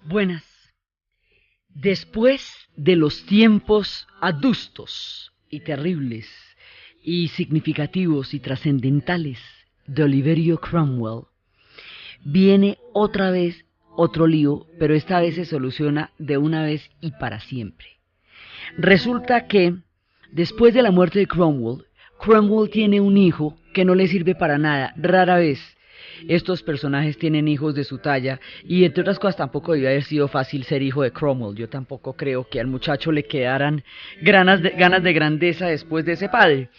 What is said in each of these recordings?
Buenas. Después de los tiempos adustos y terribles y significativos y trascendentales de Oliverio Cromwell, viene otra vez otro lío, pero esta vez se soluciona de una vez y para siempre. Resulta que después de la muerte de Cromwell, Cromwell tiene un hijo que no le sirve para nada, rara vez. Estos personajes tienen hijos de su talla y entre otras cosas tampoco debió haber sido fácil ser hijo de Cromwell. Yo tampoco creo que al muchacho le quedaran ganas de grandeza después de ese padre.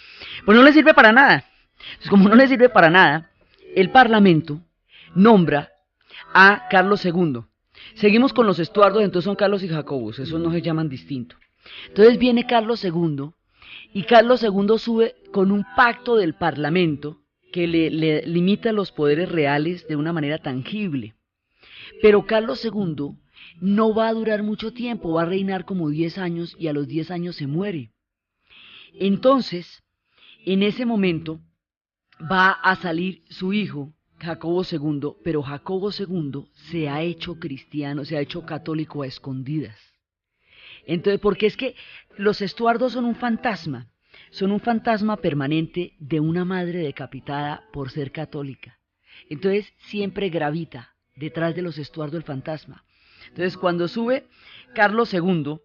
Pues no le sirve para nada. Entonces, como no le sirve para nada, el Parlamento nombra a Carlos II. Seguimos con los Estuardos, entonces son Carlos y Jacobus, esos no se llaman distinto. Entonces viene Carlos II y Carlos II sube con un pacto del Parlamento que le limita los poderes reales de una manera tangible. Pero Carlos II no va a durar mucho tiempo, va a reinar como 10 años y a los 10 años se muere. Entonces, en ese momento va a salir su hijo, Jacobo II, pero Jacobo II se ha hecho cristiano, se ha hecho católico a escondidas. Entonces, porque es que los Estuardos son un fantasma permanente de una madre decapitada por ser católica. Entonces siempre gravita detrás de los Estuardo el fantasma. Entonces cuando sube Carlos II,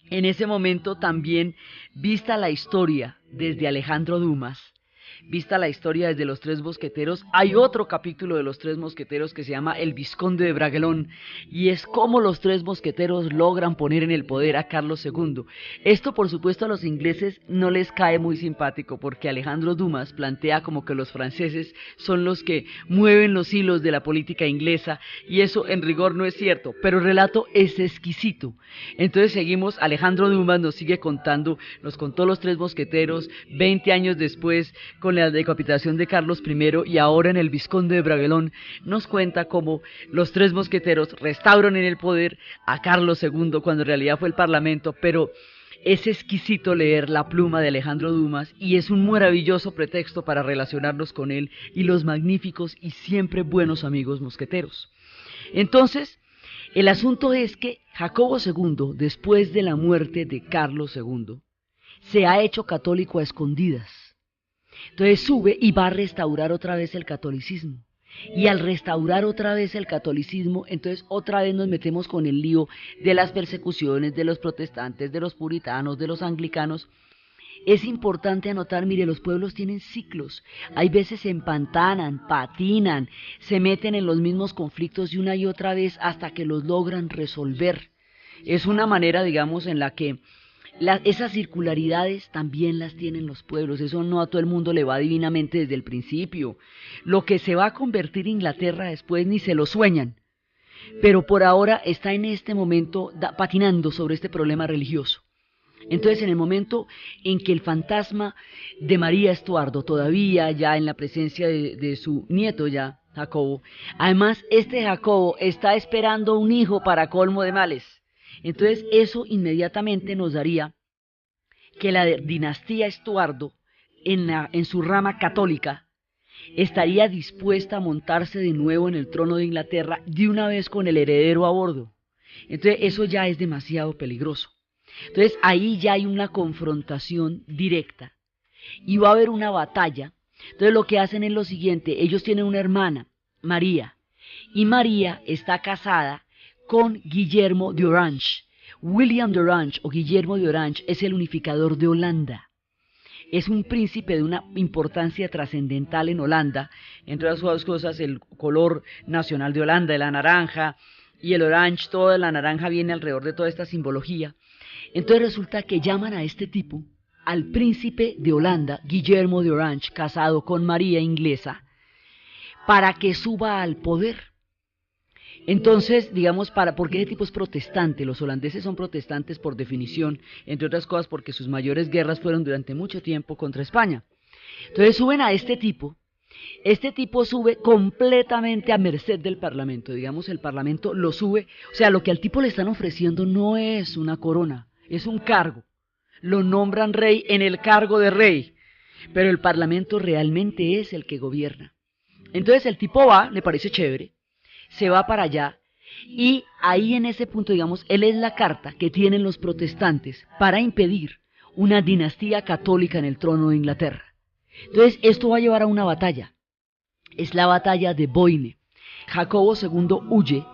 en ese momento también, vista la historia desde Alejandro Dumas, vista la historia desde los Tres Mosqueteros, hay otro capítulo de los Tres Mosqueteros que se llama El Vizconde de Bragelón, y es cómo los Tres Mosqueteros logran poner en el poder a Carlos II. Esto, por supuesto, a los ingleses no les cae muy simpático, porque Alejandro Dumas plantea como que los franceses son los que mueven los hilos de la política inglesa, y eso en rigor no es cierto, pero el relato es exquisito. Entonces seguimos, Alejandro Dumas nos sigue contando, nos contó los Tres Mosqueteros, 20 años después, con la decapitación de Carlos I, y ahora en El Vizconde de Bragelón nos cuenta cómo los Tres Mosqueteros restauran en el poder a Carlos II cuando en realidad fue el Parlamento, pero es exquisito leer la pluma de Alejandro Dumas y es un maravilloso pretexto para relacionarnos con él y los magníficos y siempre buenos amigos mosqueteros. Entonces, el asunto es que Jacobo II, después de la muerte de Carlos II, se ha hecho católico a escondidas. Entonces sube y va a restaurar otra vez el catolicismo. Y al restaurar otra vez el catolicismo, entonces otra vez nos metemos con el lío de las persecuciones de los protestantes, de los puritanos, de los anglicanos. Es importante anotar, mire, los pueblos tienen ciclos. Hay veces se empantanan, patinan, se meten en los mismos conflictos y una y otra vez hasta que los logran resolver. Es una manera, digamos, en la que esas circularidades también las tienen los pueblos, eso no a todo el mundo le va divinamente desde el principio. Lo que se va a convertir Inglaterra después ni se lo sueñan, pero por ahora está en este momento patinando sobre este problema religioso. Entonces, en el momento en que el fantasma de María Estuardo, todavía ya en la presencia de su nieto ya, Jacobo, además este Jacobo está esperando un hijo para colmo de males. Entonces eso inmediatamente nos daría que la dinastía Estuardo, en su rama católica, estaría dispuesta a montarse de nuevo en el trono de Inglaterra de una vez con el heredero a bordo. Entonces eso ya es demasiado peligroso. Entonces ahí ya hay una confrontación directa y va a haber una batalla. Entonces lo que hacen es lo siguiente, ellos tienen una hermana, María, y María está casada con Guillermo de Orange. William de Orange o Guillermo de Orange es el unificador de Holanda. Es un príncipe de una importancia trascendental en Holanda, entre otras cosas el color nacional de Holanda, la naranja, y el orange, toda la naranja viene alrededor de toda esta simbología. Entonces resulta que llaman a este tipo, al príncipe de Holanda, Guillermo de Orange, casado con María inglesa, para que suba al poder. Entonces, digamos, porque ese tipo es protestante, los holandeses son protestantes por definición, entre otras cosas porque sus mayores guerras fueron durante mucho tiempo contra España. Entonces suben a este tipo sube completamente a merced del Parlamento, digamos, el Parlamento lo sube, o sea, lo que al tipo le están ofreciendo no es una corona, es un cargo, lo nombran rey en el cargo de rey, pero el Parlamento realmente es el que gobierna. Entonces el tipo va, le parece chévere, se va para allá Y ahí en ese punto, digamos, él es la carta que tienen los protestantes para impedir una dinastía católica en el trono de Inglaterra. Entonces, esto va a llevar a una batalla. Es la batalla de Boyne. Jacobo II huye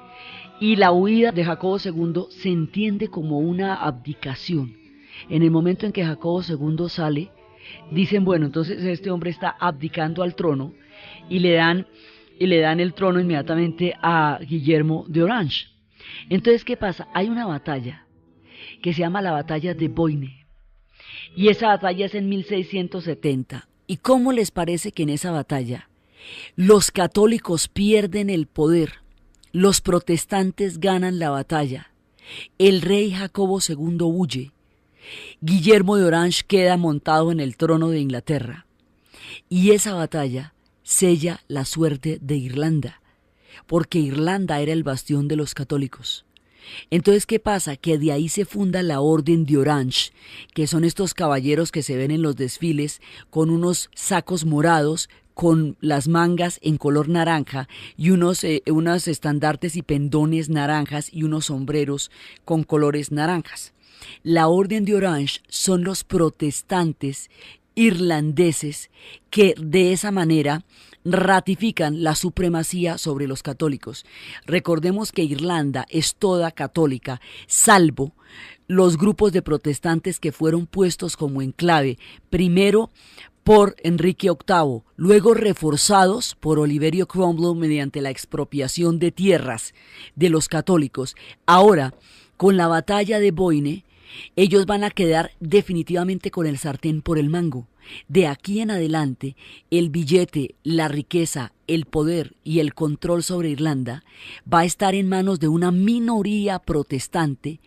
y la huida de Jacobo II se entiende como una abdicación. En el momento en que Jacobo II sale, dicen, bueno, entonces este hombre está abdicando al trono y le dan el trono inmediatamente a Guillermo de Orange. Entonces, ¿qué pasa? Hay una batalla que se llama la batalla de Boyne y esa batalla es en 1670. ¿Y cómo les parece que en esa batalla los católicos pierden el poder, los protestantes ganan la batalla, el rey Jacobo II huye, Guillermo de Orange queda montado en el trono de Inglaterra y esa batalla sella la suerte de Irlanda, porque Irlanda era el bastión de los católicos. Entonces, ¿qué pasa? Que de ahí se funda la Orden de Orange, que son estos caballeros que se ven en los desfiles con unos sacos morados, con las mangas en color naranja y unos estandartes y pendones naranjas y unos sombreros con colores naranjas. La Orden de Orange son los protestantes irlandeses que de esa manera ratifican la supremacía sobre los católicos. Recordemos que Irlanda es toda católica, salvo los grupos de protestantes que fueron puestos como enclave, primero por Enrique VIII, luego reforzados por Oliverio Cromwell mediante la expropiación de tierras de los católicos. Ahora, con la batalla de Boyne, ellos van a quedar definitivamente con el sartén por el mango. De aquí en adelante, el billete, la riqueza, el poder y el control sobre Irlanda va a estar en manos de una minoría protestante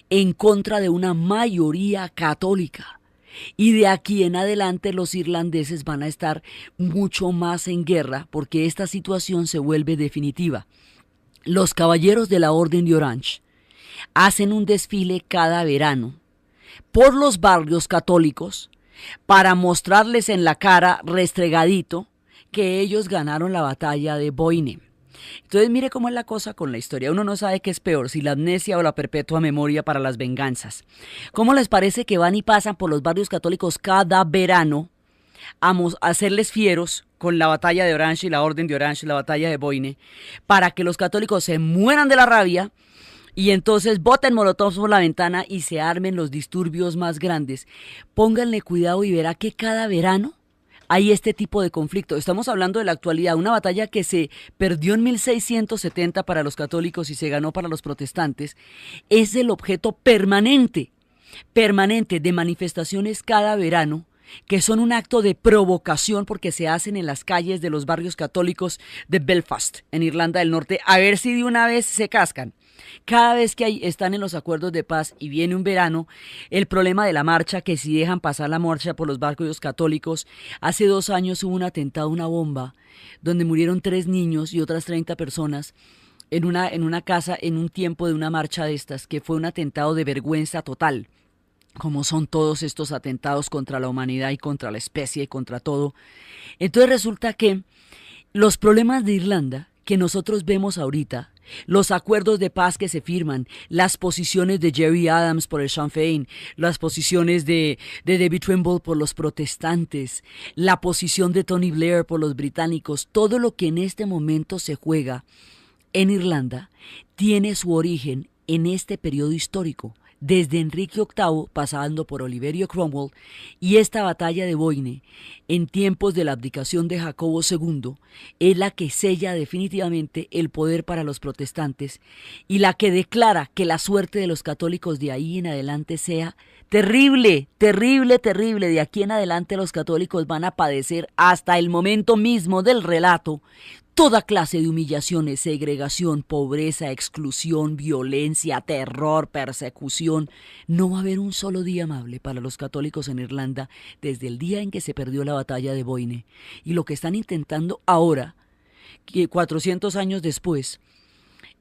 en contra de una mayoría católica. Y de aquí en adelante los irlandeses van a estar mucho más en guerra porque esta situación se vuelve definitiva. Los caballeros de la Orden de Orange hacen un desfile cada verano por los barrios católicos para mostrarles en la cara restregadito que ellos ganaron la batalla de Boyne. Entonces mire cómo es la cosa con la historia. Uno no sabe qué es peor, si la amnesia o la perpetua memoria para las venganzas. ¿Cómo les parece que van y pasan por los barrios católicos cada verano a hacerles fieros con la batalla de Orange y la Orden de Orange y la batalla de Boyne para que los católicos se mueran de la rabia y entonces boten molotovs por la ventana y se armen los disturbios más grandes? Pónganle cuidado y verá que cada verano hay este tipo de conflicto. Estamos hablando de la actualidad, una batalla que se perdió en 1670 para los católicos y se ganó para los protestantes. Es el objeto permanente de manifestaciones cada verano, que son un acto de provocación porque se hacen en las calles de los barrios católicos de Belfast, en Irlanda del Norte, a ver si de una vez se cascan. Cada vez que están en los acuerdos de paz y viene un verano, el problema de la marcha, que si dejan pasar la marcha por los barrios católicos, hace 2 años hubo un atentado, una bomba, donde murieron 3 niños y otras 30 personas en una casa en un tiempo de una marcha de estas, que fue un atentado de vergüenza total, como son todos estos atentados contra la humanidad y contra la especie y contra todo. Entonces resulta que los problemas de Irlanda que nosotros vemos ahorita, los acuerdos de paz que se firman, las posiciones de Gerry Adams por el Sinn Féin, las posiciones de David Trimble por los protestantes, la posición de Tony Blair por los británicos, todo lo que en este momento se juega en Irlanda tiene su origen en este periodo histórico, desde Enrique VIII pasando por Oliverio Cromwell y esta batalla de Boyne en tiempos de la abdicación de Jacobo II es la que sella definitivamente el poder para los protestantes y la que declara que la suerte de los católicos de ahí en adelante sea terrible, terrible, terrible. De aquí en adelante los católicos van a padecer hasta el momento mismo del relato toda clase de humillaciones, segregación, pobreza, exclusión, violencia, terror, persecución. No va a haber un solo día amable para los católicos en Irlanda desde el día en que se perdió la batalla de Boyne. Y lo que están intentando ahora, que 400 años después,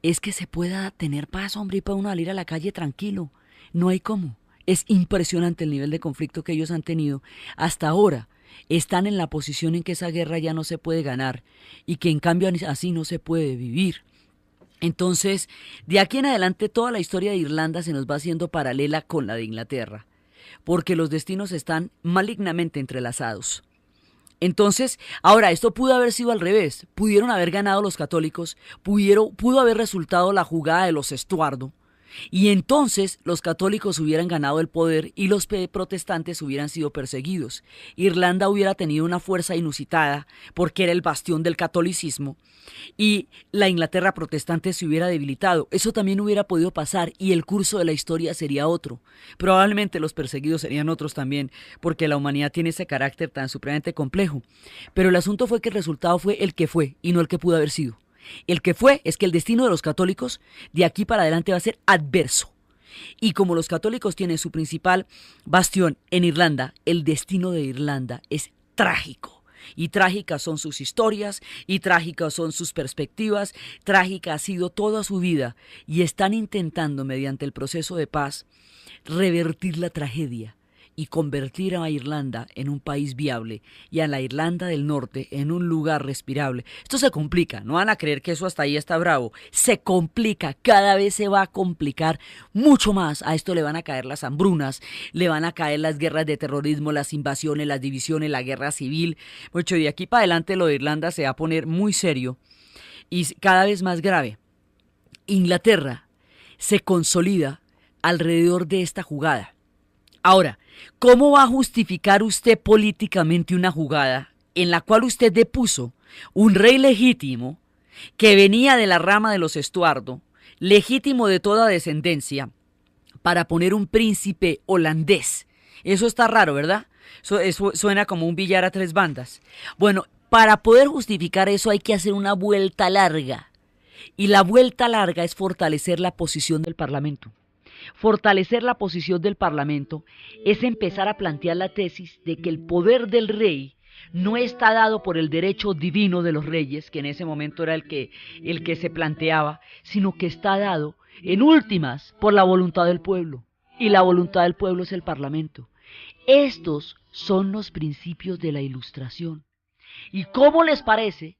es que se pueda tener paz, hombre, y para uno salir a la calle tranquilo. No hay cómo. Es impresionante el nivel de conflicto que ellos han tenido hasta ahora. Están en la posición en que esa guerra ya no se puede ganar y que en cambio así no se puede vivir. Entonces, de aquí en adelante toda la historia de Irlanda se nos va haciendo paralela con la de Inglaterra, porque los destinos están malignamente entrelazados. Entonces, ahora, esto pudo haber sido al revés. Pudieron haber ganado los católicos, pudo haber resultado la jugada de los Estuardo, y entonces los católicos hubieran ganado el poder y los protestantes hubieran sido perseguidos. Irlanda hubiera tenido una fuerza inusitada porque era el bastión del catolicismo y la Inglaterra protestante se hubiera debilitado. Eso también hubiera podido pasar y el curso de la historia sería otro. Probablemente los perseguidos serían otros también porque la humanidad tiene ese carácter tan supremamente complejo. Pero el asunto fue que el resultado fue el que fue y no el que pudo haber sido. El que fue es que el destino de los católicos de aquí para adelante va a ser adverso. Y como los católicos tienen su principal bastión en Irlanda, el destino de Irlanda es trágico. Y trágicas son sus historias, y trágicas son sus perspectivas, trágica ha sido toda su vida. Y están intentando, mediante el proceso de paz, revertir la tragedia y convertir a Irlanda en un país viable y a la Irlanda del Norte en un lugar respirable. Esto se complica, no van a creer que eso hasta ahí está bravo, se complica, cada vez se va a complicar mucho más. A esto le van a caer las hambrunas, le van a caer las guerras de terrorismo, las invasiones, las divisiones, la guerra civil. Mucho de aquí para adelante lo de Irlanda se va a poner muy serio y cada vez más grave. Inglaterra se consolida alrededor de esta jugada. Ahora, ¿cómo va a justificar usted políticamente una jugada en la cual usted depuso un rey legítimo que venía de la rama de los Estuardo, legítimo de toda descendencia, para poner un príncipe holandés? Eso está raro, ¿verdad? Eso suena como un billar a tres bandas. Bueno, para poder justificar eso hay que hacer una vuelta larga. Y la vuelta larga es fortalecer la posición del Parlamento. Fortalecer la posición del Parlamento es empezar a plantear la tesis de que el poder del rey no está dado por el derecho divino de los reyes, que en ese momento era el que se planteaba, sino que está dado, en últimas, por la voluntad del pueblo. Y la voluntad del pueblo es el Parlamento. Estos son los principios de la Ilustración. ¿Y cómo les parece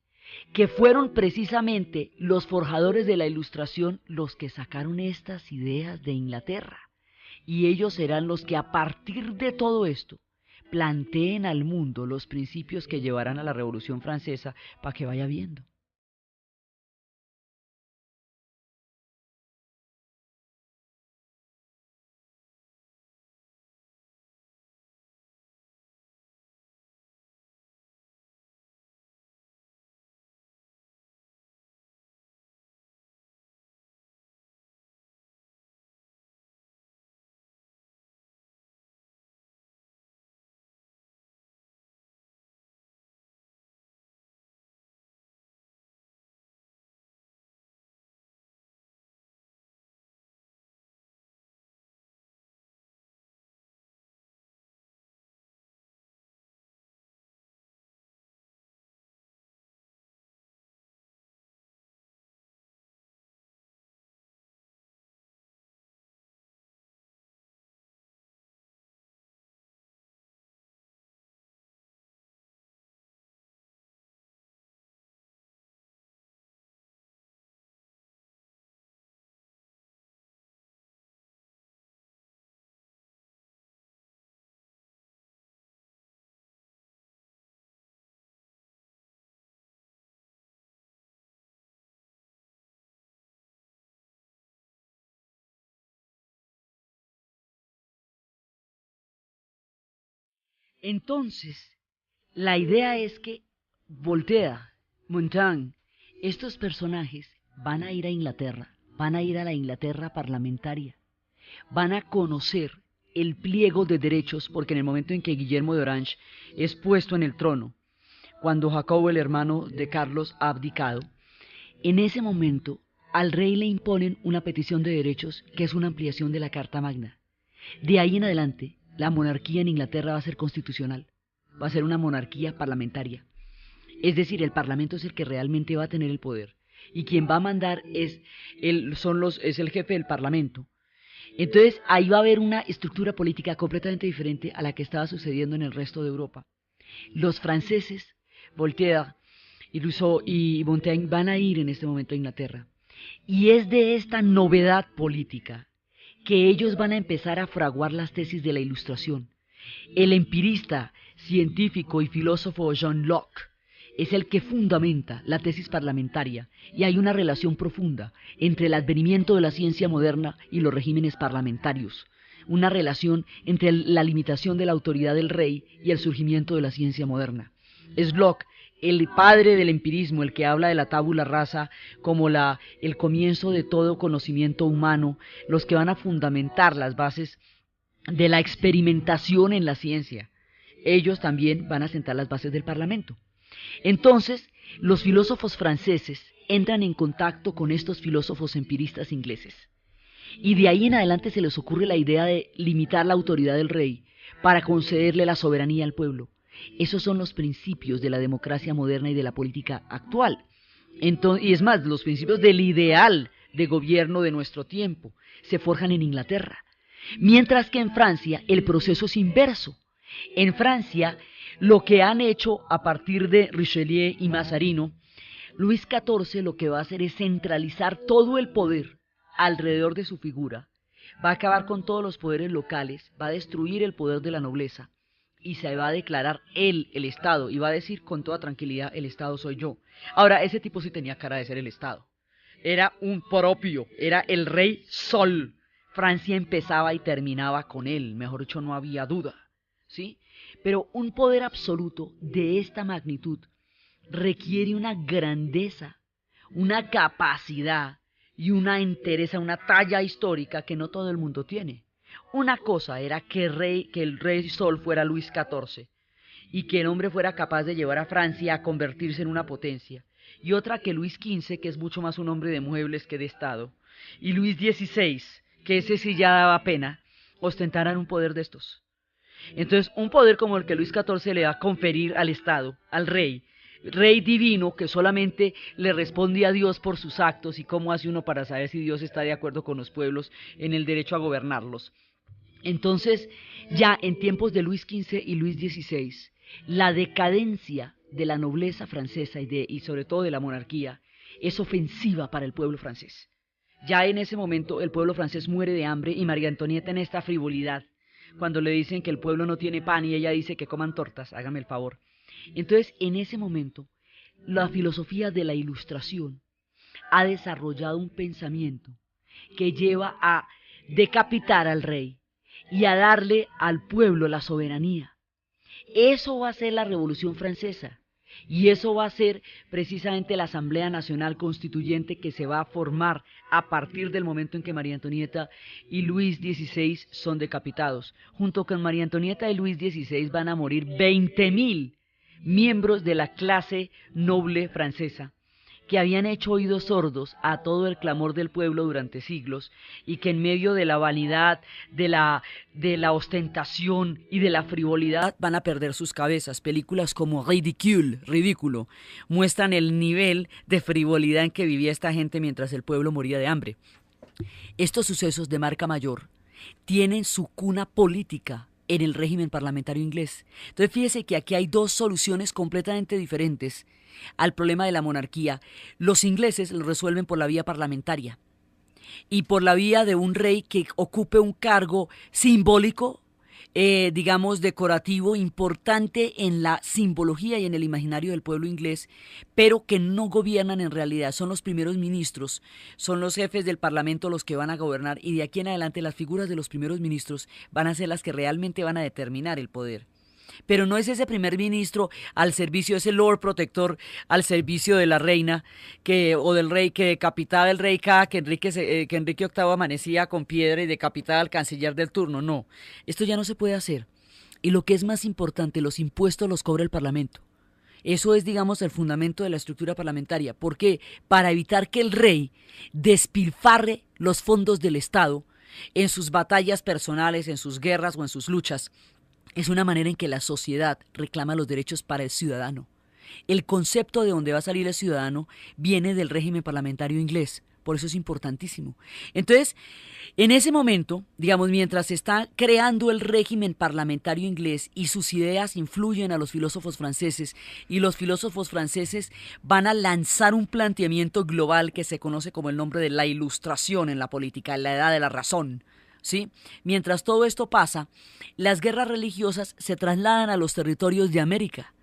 que fueron precisamente los forjadores de la Ilustración los que sacaron estas ideas de Inglaterra? Y ellos serán los que a partir de todo esto planteen al mundo los principios que llevarán a la Revolución Francesa para que vaya viendo. Entonces, la idea es que Voltaire, Montaigne, estos personajes van a ir a Inglaterra, van a ir a la Inglaterra parlamentaria, van a conocer el pliego de derechos, porque en el momento en que Guillermo de Orange es puesto en el trono, cuando Jacobo, el hermano de Carlos, ha abdicado, en ese momento al rey le imponen una petición de derechos que es una ampliación de la Carta Magna. De ahí en adelante, la monarquía en Inglaterra va a ser constitucional, va a ser una monarquía parlamentaria. Es decir, el Parlamento es el que realmente va a tener el poder y quien va a mandar es el jefe del Parlamento. Entonces ahí va a haber una estructura política completamente diferente a la que estaba sucediendo en el resto de Europa. Los franceses, Voltaire y Rousseau y Montaigne van a ir en este momento a Inglaterra Y es de esta novedad política que ellos van a empezar a fraguar las tesis de la Ilustración. El empirista, científico y filósofo John Locke es el que fundamenta la tesis parlamentaria, y hay una relación profunda entre el advenimiento de la ciencia moderna y los regímenes parlamentarios, una relación entre la limitación de la autoridad del rey y el surgimiento de la ciencia moderna. Es Locke, el padre del empirismo, el que habla de la tabula rasa como el comienzo de todo conocimiento humano, los que van a fundamentar las bases de la experimentación en la ciencia. Ellos también van a sentar las bases del Parlamento. Entonces, los filósofos franceses entran en contacto con estos filósofos empiristas ingleses. Y de ahí en adelante se les ocurre la idea de limitar la autoridad del rey para concederle la soberanía al pueblo. Esos son los principios de la democracia moderna y de la política actual. Entonces, y es más, los principios del ideal de gobierno de nuestro tiempo se forjan en Inglaterra. Mientras que en Francia el proceso es inverso. En Francia, lo que han hecho a partir de Richelieu y Mazarino, Luis XIV lo que va a hacer es centralizar todo el poder alrededor de su figura, va a acabar con todos los poderes locales, va a destruir el poder de la nobleza y se va a declarar él el Estado y va a decir con toda tranquilidad: el Estado soy yo. Ahora, ese tipo sí tenía cara de ser el Estado, era un propio, era el rey Sol. Francia empezaba y terminaba con él, mejor dicho, no había duda, ¿sí? Pero un poder absoluto de esta magnitud requiere una grandeza, una capacidad y una entereza, una talla histórica que no todo el mundo tiene. Una cosa era que el rey Sol fuera Luis XIV y que el hombre fuera capaz de llevar a Francia a convertirse en una potencia, y otra que Luis XV, que es mucho más un hombre de muebles que de Estado, y Luis XVI, que ese sí ya daba pena, ostentaran un poder de estos. Entonces, un poder como el que Luis XIV le va a conferir al Estado, al rey divino que solamente le responde a Dios por sus actos, y cómo hace uno para saber si Dios está de acuerdo con los pueblos en el derecho a gobernarlos. Entonces, ya en tiempos de Luis XV y Luis XVI, la decadencia de la nobleza francesa y sobre todo de la monarquía es ofensiva para el pueblo francés. Ya en ese momento el pueblo francés muere de hambre, y María Antonieta, en esta frivolidad, cuando le dicen que el pueblo no tiene pan y ella dice que coman tortas, hágame el favor. Entonces, en ese momento, la filosofía de la Ilustración ha desarrollado un pensamiento que lleva a decapitar al rey y a darle al pueblo la soberanía. Eso va a ser la Revolución Francesa, y eso va a ser precisamente la Asamblea Nacional Constituyente que se va a formar a partir del momento en que María Antonieta y Luis XVI son decapitados. Junto con María Antonieta y Luis XVI van a morir 20.000 miembros de la clase noble francesa, que habían hecho oídos sordos a todo el clamor del pueblo durante siglos, y que en medio de la vanidad, de la ostentación y de la frivolidad van a perder sus cabezas. Películas como Ridículo, muestran el nivel de frivolidad en que vivía esta gente mientras el pueblo moría de hambre. Estos sucesos de marca mayor tienen su cuna política en el régimen parlamentario inglés. Entonces, fíjese que aquí hay dos soluciones completamente diferentes al problema de la monarquía. Los ingleses lo resuelven por la vía parlamentaria y por la vía de un rey que ocupe un cargo simbólico, digamos decorativo, importante en la simbología y en el imaginario del pueblo inglés, pero que no gobiernan en realidad. Son los primeros ministros, son los jefes del parlamento los que van a gobernar, y de aquí en adelante las figuras de los primeros ministros van a ser las que realmente van a determinar el poder. Pero no es ese primer ministro al servicio, ese Lord Protector al servicio de la reina o del rey, que decapitaba el rey cada que Enrique VIII amanecía con piedra y decapitaba al canciller del turno. No, esto ya no se puede hacer. Y lo que es más importante, los impuestos los cobra el Parlamento. Eso es, digamos, el fundamento de la estructura parlamentaria. ¿Por qué? Para evitar que el rey despilfarre los fondos del Estado en sus batallas personales, en sus guerras o en sus luchas. Es una manera en que la sociedad reclama los derechos para el ciudadano. El concepto de donde va a salir el ciudadano viene del régimen parlamentario inglés. Por eso es importantísimo. Entonces, en ese momento, digamos, mientras se está creando el régimen parlamentario inglés y sus ideas influyen a los filósofos franceses y los filósofos franceses van a lanzar un planteamiento global que se conoce como el nombre de la ilustración en la política, la edad de la razón. ¿Sí? Mientras todo esto pasa, las guerras religiosas se trasladan a los territorios de América.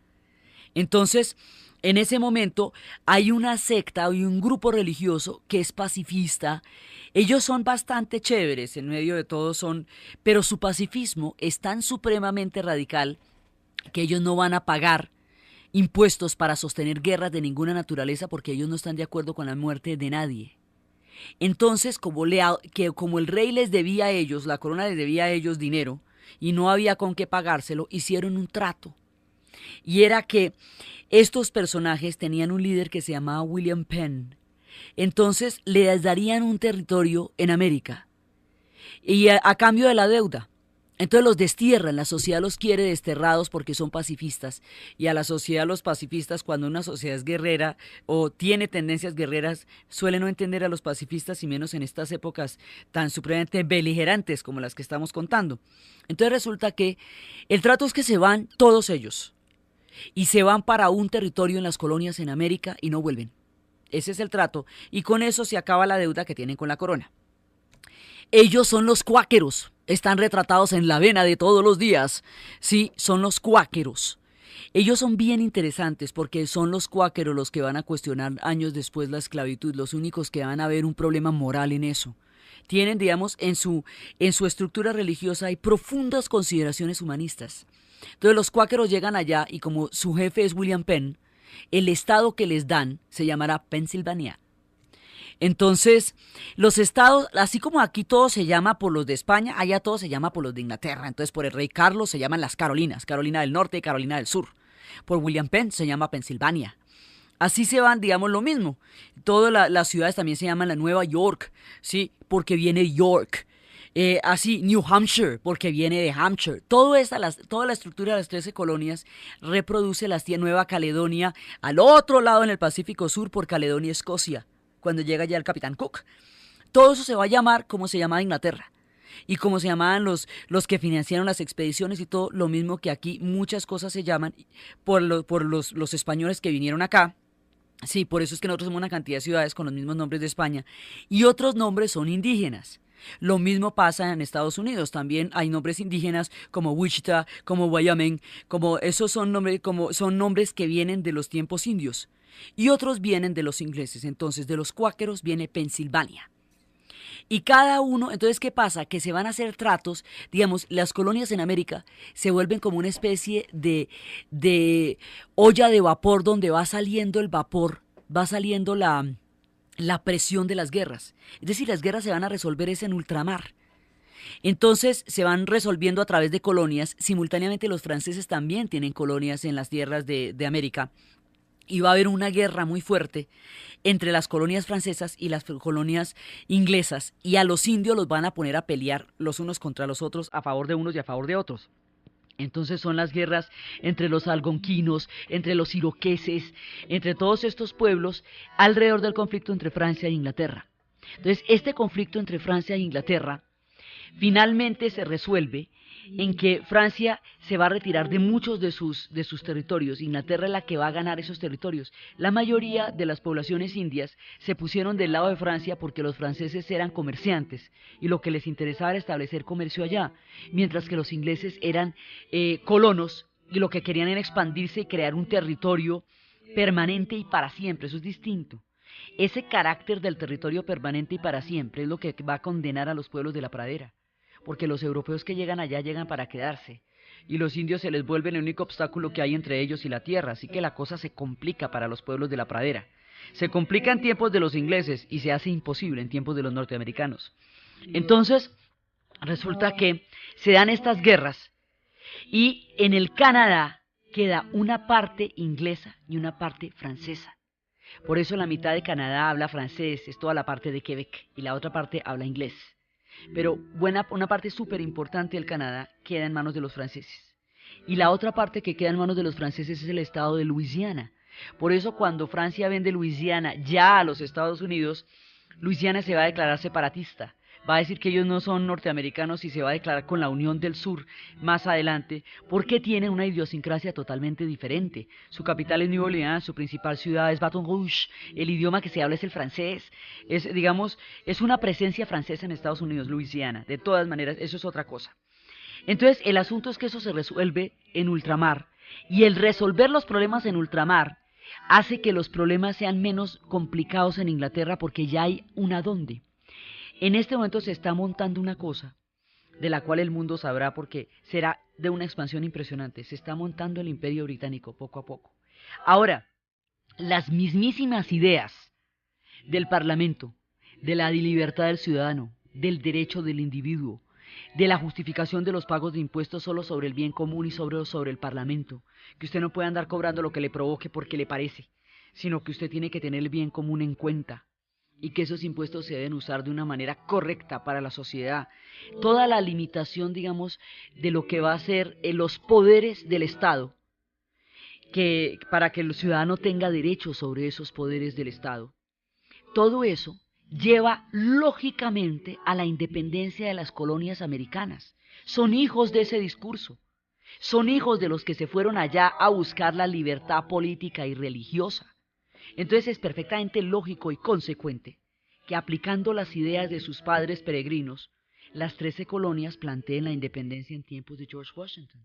Entonces, en ese momento hay una secta, hay un grupo religioso que es pacifista. Ellos son bastante chéveres, en medio de todo pero su pacifismo es tan supremamente radical que ellos no van a pagar impuestos para sostener guerras de ninguna naturaleza porque ellos no están de acuerdo con la muerte de nadie. Entonces, como el rey les debía a ellos, la corona les debía a ellos dinero y no había con qué pagárselo, hicieron un trato. Y era que estos personajes tenían un líder que se llamaba William Penn. Entonces les darían un territorio en América y a cambio de la deuda. Entonces los destierran, la sociedad los quiere desterrados porque son pacifistas. Y a la sociedad, los pacifistas, cuando una sociedad es guerrera o tiene tendencias guerreras, suelen no entender a los pacifistas y menos en estas épocas tan supremamente beligerantes como las que estamos contando. Entonces resulta que el trato es que se van todos ellos. Y se van para un territorio en las colonias en América y no vuelven. Ese es el trato y con eso se acaba la deuda que tienen con la corona. Ellos son los cuáqueros, están retratados en la vena de todos los días. Sí, son los cuáqueros. Ellos son bien interesantes porque son los cuáqueros los que van a cuestionar años después la esclavitud, los únicos que van a ver un problema moral en eso. Tienen, digamos, en su estructura religiosa hay profundas consideraciones humanistas. Entonces los cuáqueros llegan allá y como su jefe es William Penn, el estado que les dan se llamará Pensilvania. Entonces, los estados, así como aquí todo se llama por los de España, allá todo se llama por los de Inglaterra. Entonces, por el rey Carlos se llaman las Carolinas, Carolina del Norte y Carolina del Sur. Por William Penn se llama Pensilvania. Así se van, digamos, lo mismo. Todas las ciudades también se llaman la Nueva York, ¿sí? Porque viene York. Así, New Hampshire, porque viene de Hampshire. Toda la estructura de las 13 colonias reproduce la Nueva Caledonia al otro lado en el Pacífico Sur por Caledonia, Escocia, cuando llega ya el Capitán Cook. Todo eso se va a llamar como se llamaba Inglaterra. Y como se llamaban los que financiaron las expediciones y todo, lo mismo que aquí, muchas cosas se llaman por los españoles que vinieron acá. Sí, por eso es que nosotros somos una cantidad de ciudades con los mismos nombres de España. Y otros nombres son indígenas. Lo mismo pasa en Estados Unidos, también hay nombres indígenas como Wichita, como Wyoming, como esos son nombres que vienen de los tiempos indios y otros vienen de los ingleses. Entonces, de los cuáqueros viene Pensilvania. Y cada uno, entonces, ¿qué pasa? Que se van a hacer tratos, digamos, las colonias en América se vuelven como una especie de olla de vapor donde va saliendo el vapor, va saliendo la presión de las guerras. Es decir, las guerras se van a resolver en ultramar. Entonces se van resolviendo a través de colonias. Simultáneamente los franceses también tienen colonias en las tierras de América. Y va a haber una guerra muy fuerte entre las colonias francesas y las colonias inglesas. Y a los indios los van a poner a pelear los unos contra los otros, a favor de unos y a favor de otros. Entonces son las guerras entre los algonquinos, entre los iroqueses, entre todos estos pueblos alrededor del conflicto entre Francia e Inglaterra. Entonces este conflicto entre Francia e Inglaterra finalmente se resuelve en que Francia se va a retirar de muchos de sus territorios. Inglaterra es la que va a ganar esos territorios. La mayoría de las poblaciones indias se pusieron del lado de Francia porque los franceses eran comerciantes y lo que les interesaba era establecer comercio allá, mientras que los ingleses eran colonos y lo que querían era expandirse y crear un territorio permanente y para siempre. Eso es distinto. Ese carácter del territorio permanente y para siempre es lo que va a condenar a los pueblos de la pradera, porque los europeos que llegan allá llegan para quedarse, y los indios se les vuelven el único obstáculo que hay entre ellos y la tierra, así que la cosa se complica para los pueblos de la pradera. Se complica en tiempos de los ingleses y se hace imposible en tiempos de los norteamericanos. Entonces, resulta que se dan estas guerras, y en el Canadá queda una parte inglesa y una parte francesa. Por eso la mitad de Canadá habla francés, es toda la parte de Quebec, y la otra parte habla inglés. Pero una parte súper importante del Canadá queda en manos de los franceses. Y la otra parte que queda en manos de los franceses es el estado de Luisiana. Por eso cuando Francia vende Luisiana ya a los Estados Unidos, Luisiana se va a declarar separatista, va a decir que ellos no son norteamericanos y se va a declarar con la Unión del Sur más adelante, porque tiene una idiosincrasia totalmente diferente. Su capital es New Orleans, su principal ciudad es Baton Rouge, el idioma que se habla es el francés, digamos, es una presencia francesa en Estados Unidos, Luisiana. De todas maneras, eso es otra cosa. Entonces, el asunto es que eso se resuelve en ultramar, y el resolver los problemas en ultramar hace que los problemas sean menos complicados en Inglaterra porque ya hay un adonde. En este momento se está montando una cosa de la cual el mundo sabrá porque será de una expansión impresionante. Se está montando el imperio británico poco a poco. Ahora, las mismísimas ideas del Parlamento, de la libertad del ciudadano, del derecho del individuo, de la justificación de los pagos de impuestos solo sobre el bien común y sobre el Parlamento, que usted no puede andar cobrando lo que le provoque porque le parece, sino que usted tiene que tener el bien común en cuenta y que esos impuestos se deben usar de una manera correcta para la sociedad. Toda la limitación, digamos, de lo que va a ser los poderes del Estado, que para que el ciudadano tenga derecho sobre esos poderes del Estado. Todo eso lleva lógicamente a la independencia de las colonias americanas. Son hijos de ese discurso. Son hijos de los que se fueron allá a buscar la libertad política y religiosa. Entonces es perfectamente lógico y consecuente que aplicando las ideas de sus padres peregrinos, las 13 colonias planteen la independencia en tiempos de George Washington.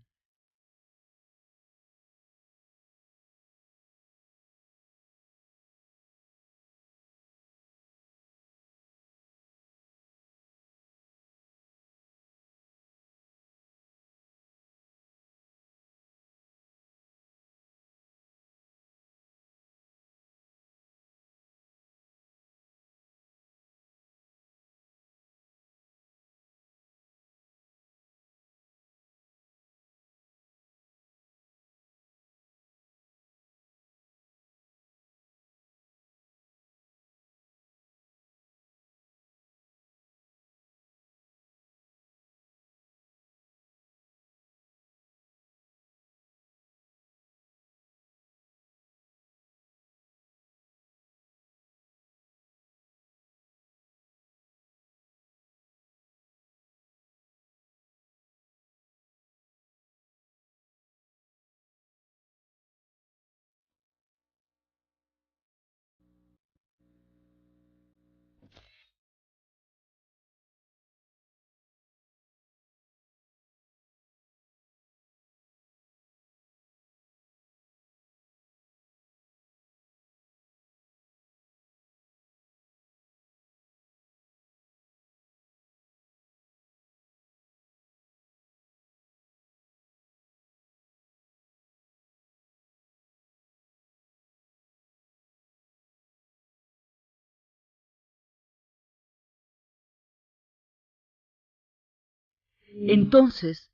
Entonces,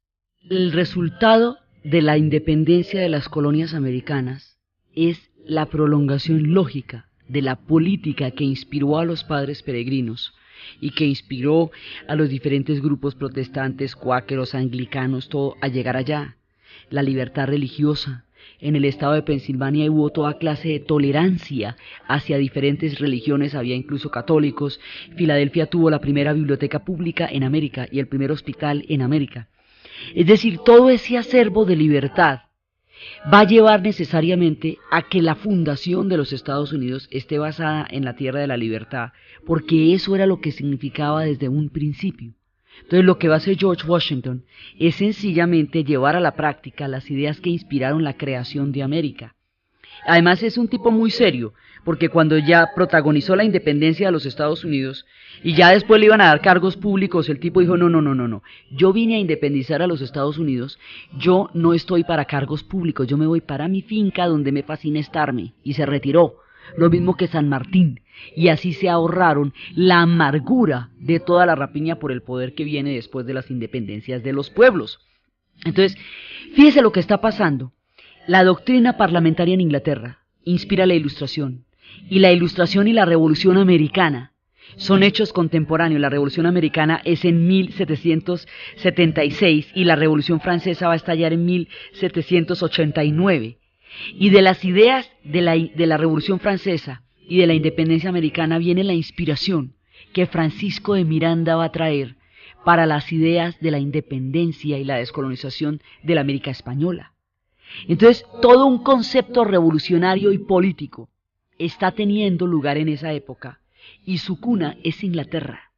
el resultado de la independencia de las colonias americanas es la prolongación lógica de la política que inspiró a los padres peregrinos y que inspiró a los diferentes grupos protestantes, cuáqueros, anglicanos, todo a llegar allá. La libertad religiosa. En el estado de Pensilvania hubo toda clase de tolerancia hacia diferentes religiones, había incluso católicos. Filadelfia tuvo la primera biblioteca pública en América y el primer hospital en América. Es decir, todo ese acervo de libertad va a llevar necesariamente a que la fundación de los Estados Unidos esté basada en la tierra de la libertad, porque eso era lo que significaba desde un principio. Entonces lo que va a hacer George Washington es sencillamente llevar a la práctica las ideas que inspiraron la creación de América. Además es un tipo muy serio, porque cuando ya protagonizó la independencia de los Estados Unidos y ya después le iban a dar cargos públicos, el tipo dijo, no, yo vine a independizar a los Estados Unidos, yo no estoy para cargos públicos, yo me voy para mi finca donde me fascina estarme, y se retiró. Lo mismo que San Martín, y así se ahorraron la amargura de toda la rapiña por el poder que viene después de las independencias de los pueblos. Entonces, fíjese lo que está pasando. La doctrina parlamentaria en Inglaterra inspira la Ilustración, y la Ilustración y la Revolución Americana son hechos contemporáneos. La Revolución Americana es en 1776 y la Revolución Francesa va a estallar en 1789. Y de las ideas de la Revolución Francesa y de la independencia americana viene la inspiración que Francisco de Miranda va a traer para las ideas de la independencia y la descolonización de la América española. Entonces, todo un concepto revolucionario y político está teniendo lugar en esa época, y su cuna es Inglaterra.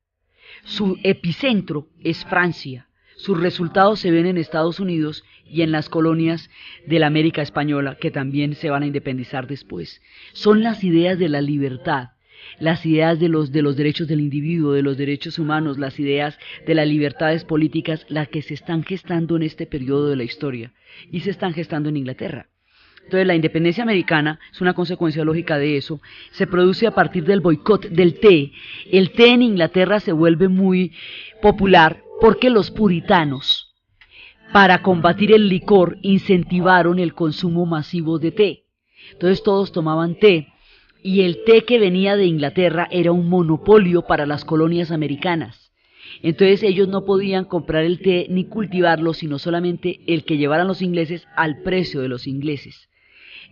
Su epicentro es Francia. Sus resultados se ven en Estados Unidos y en las colonias de la América española, que también se van a independizar después. Son las ideas de la libertad, las ideas de los derechos del individuo, de los derechos humanos, las ideas de las libertades políticas, las que se están gestando en este periodo de la historia, y se están gestando en Inglaterra. Entonces la independencia americana es una consecuencia lógica de eso, se produce a partir del boicot del té. El té en Inglaterra se vuelve muy popular porque los puritanos, para combatir el licor, incentivaron el consumo masivo de té. Entonces todos tomaban té, y el té que venía de Inglaterra era un monopolio para las colonias americanas. Entonces ellos no podían comprar el té ni cultivarlo, sino solamente el que llevaran los ingleses al precio de los ingleses.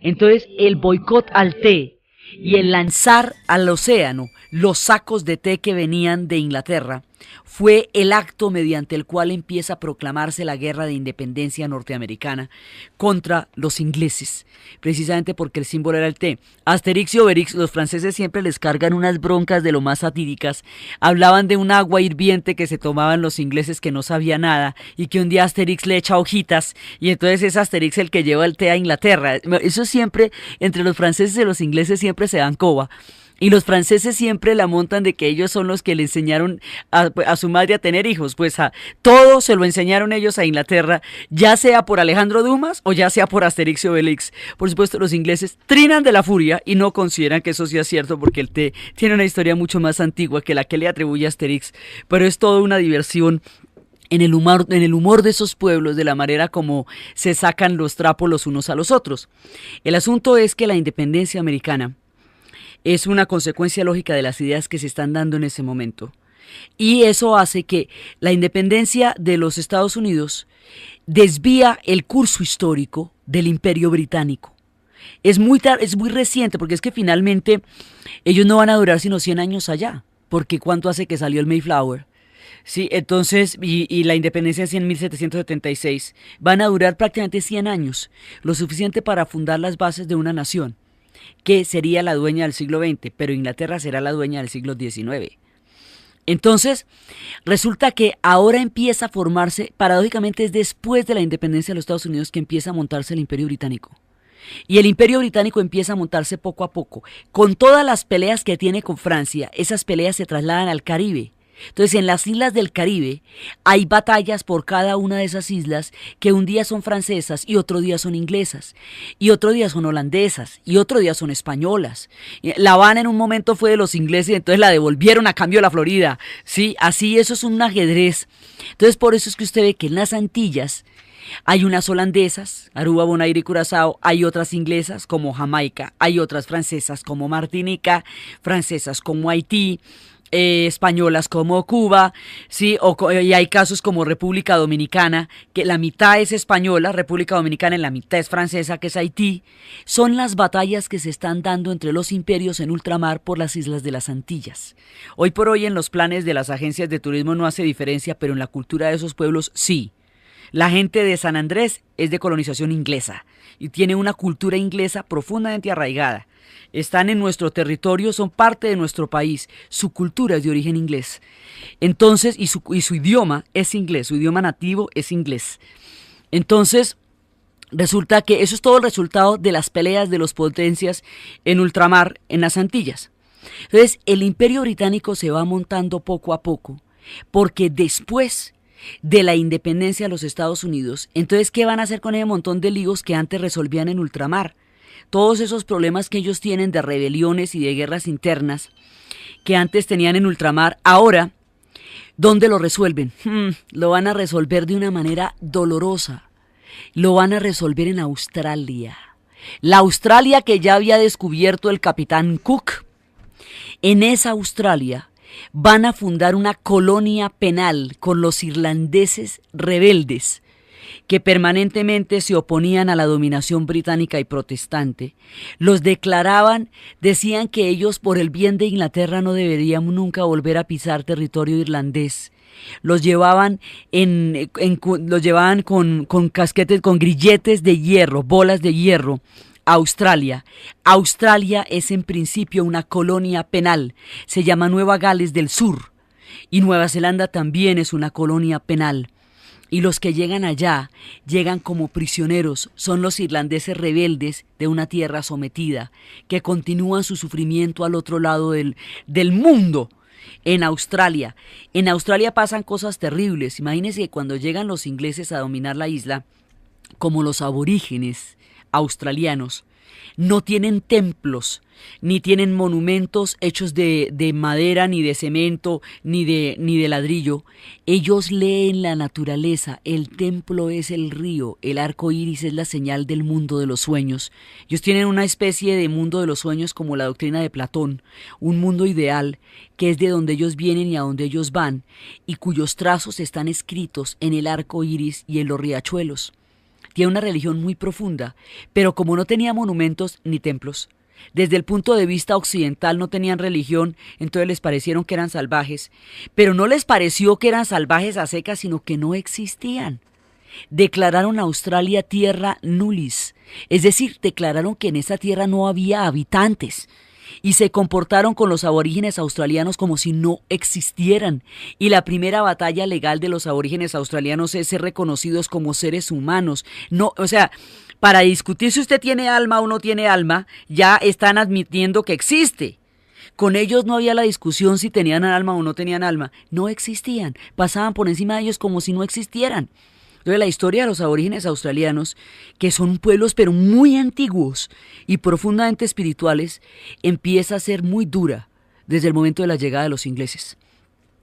Entonces el boicot al té y el lanzar al océano los sacos de té que venían de Inglaterra fue el acto mediante el cual empieza a proclamarse la guerra de independencia norteamericana contra los ingleses, precisamente porque el símbolo era el té. Asterix y Obelix, los franceses siempre les cargan unas broncas de lo más satíricas. Hablaban de un agua hirviente que se tomaban los ingleses que no sabía nada, y que un día Asterix le echa hojitas, y entonces es Asterix el que lleva el té a Inglaterra. Eso siempre, entre los franceses y los ingleses siempre se dan coba. Y los franceses siempre la montan de que ellos son los que le enseñaron a su madre a tener hijos. Pues todo se lo enseñaron ellos a Inglaterra, ya sea por Alejandro Dumas o ya sea por Asterix y Obelix. Por supuesto, los ingleses trinan de la furia y no consideran que eso sea cierto, porque el té tiene una historia mucho más antigua que la que le atribuye a Asterix. Pero es toda una diversión en el humor de esos pueblos, de la manera como se sacan los trapos los unos a los otros. El asunto es que la independencia americana es una consecuencia lógica de las ideas que se están dando en ese momento. Y eso hace que la independencia de los Estados Unidos desvía el curso histórico del Imperio Británico. Es muy reciente, porque es que finalmente ellos no van a durar sino 100 años allá, porque ¿cuánto hace que salió el Mayflower? Sí, entonces, y la independencia es en 1776, van a durar prácticamente 100 años, lo suficiente para fundar las bases de una nación que sería la dueña del siglo XX, pero Inglaterra será la dueña del siglo XIX. Entonces, resulta que ahora empieza a formarse, paradójicamente es después de la independencia de los Estados Unidos que empieza a montarse el Imperio Británico. Y el Imperio Británico empieza a montarse poco a poco. Con todas las peleas que tiene con Francia, esas peleas se trasladan al Caribe. Entonces, en las islas del Caribe hay batallas por cada una de esas islas, que un día son francesas y otro día son inglesas, y otro día son holandesas, y otro día son españolas. La Habana en un momento fue de los ingleses y entonces la devolvieron a cambio de la Florida. Sí, así eso es un ajedrez. Entonces, por eso es que usted ve que en las Antillas hay unas holandesas, Aruba, Bonaire y Curazao, hay otras inglesas como Jamaica, hay otras francesas como Martinica, francesas como Haití, españolas como Cuba, ¿sí? Y hay casos como República Dominicana, que la mitad es española, República Dominicana, y la mitad es francesa, que es Haití. Son las batallas que se están dando entre los imperios en ultramar por las islas de las Antillas. Hoy por hoy en los planes de las agencias de turismo no hace diferencia, pero en la cultura de esos pueblos sí. La gente de San Andrés es de colonización inglesa y tiene una cultura inglesa profundamente arraigada. Están en nuestro territorio, son parte de nuestro país, su cultura es de origen inglés. Entonces, y su idioma es inglés, su idioma nativo es inglés. Entonces, resulta que eso es todo el resultado de las peleas de las potencias en ultramar, en las Antillas. Entonces, el Imperio Británico se va montando poco a poco, porque después de la independencia de los Estados Unidos, entonces, ¿qué van a hacer con ese montón de líos que antes resolvían en ultramar? Todos esos problemas que ellos tienen de rebeliones y de guerras internas que antes tenían en ultramar, ahora, ¿dónde lo resuelven? Lo van a resolver de una manera dolorosa. Lo van a resolver en Australia. La Australia que ya había descubierto el capitán Cook. En esa Australia van a fundar una colonia penal con los irlandeses rebeldes. que permanentemente se oponían a la dominación británica y protestante, los declaraban, decían que ellos por el bien de Inglaterra no deberían nunca volver a pisar territorio irlandés. Los llevaban con casquetes, con grilletes de hierro, bolas de hierro, a Australia. Australia es en principio una colonia penal, se llama Nueva Gales del Sur, y Nueva Zelanda también es una colonia penal. Y los que llegan allá, llegan como prisioneros, son los irlandeses rebeldes de una tierra sometida, que continúan su sufrimiento al otro lado del mundo. En Australia pasan cosas terribles. Imagínense que cuando llegan los ingleses a dominar la isla, como los aborígenes australianos, no tienen templos, ni tienen monumentos hechos de madera, ni de cemento, ni de ladrillo. Ellos leen la naturaleza, el templo es el río, el arco iris es la señal del mundo de los sueños. Ellos tienen una especie de mundo de los sueños como la doctrina de Platón, un mundo ideal que es de donde ellos vienen y a donde ellos van, y cuyos trazos están escritos en el arco iris y en los riachuelos. Tiene una religión muy profunda, pero como no tenía monumentos ni templos, desde el punto de vista occidental no tenían religión, entonces les parecieron que eran salvajes, pero no les pareció que eran salvajes a secas, sino que no existían. Declararon a Australia tierra nullis, es decir, declararon que en esa tierra no había habitantes, y se comportaron con los aborígenes australianos como si no existieran. Y la primera batalla legal de los aborígenes australianos es ser reconocidos como seres humanos. No, o sea, para discutir si usted tiene alma o no tiene alma, ya están admitiendo que existe. Con ellos no había la discusión si tenían alma o no tenían alma. No existían. Pasaban por encima de ellos como si no existieran. Entonces la historia de los aborígenes australianos, que son pueblos pero muy antiguos y profundamente espirituales, empieza a ser muy dura desde el momento de la llegada de los ingleses.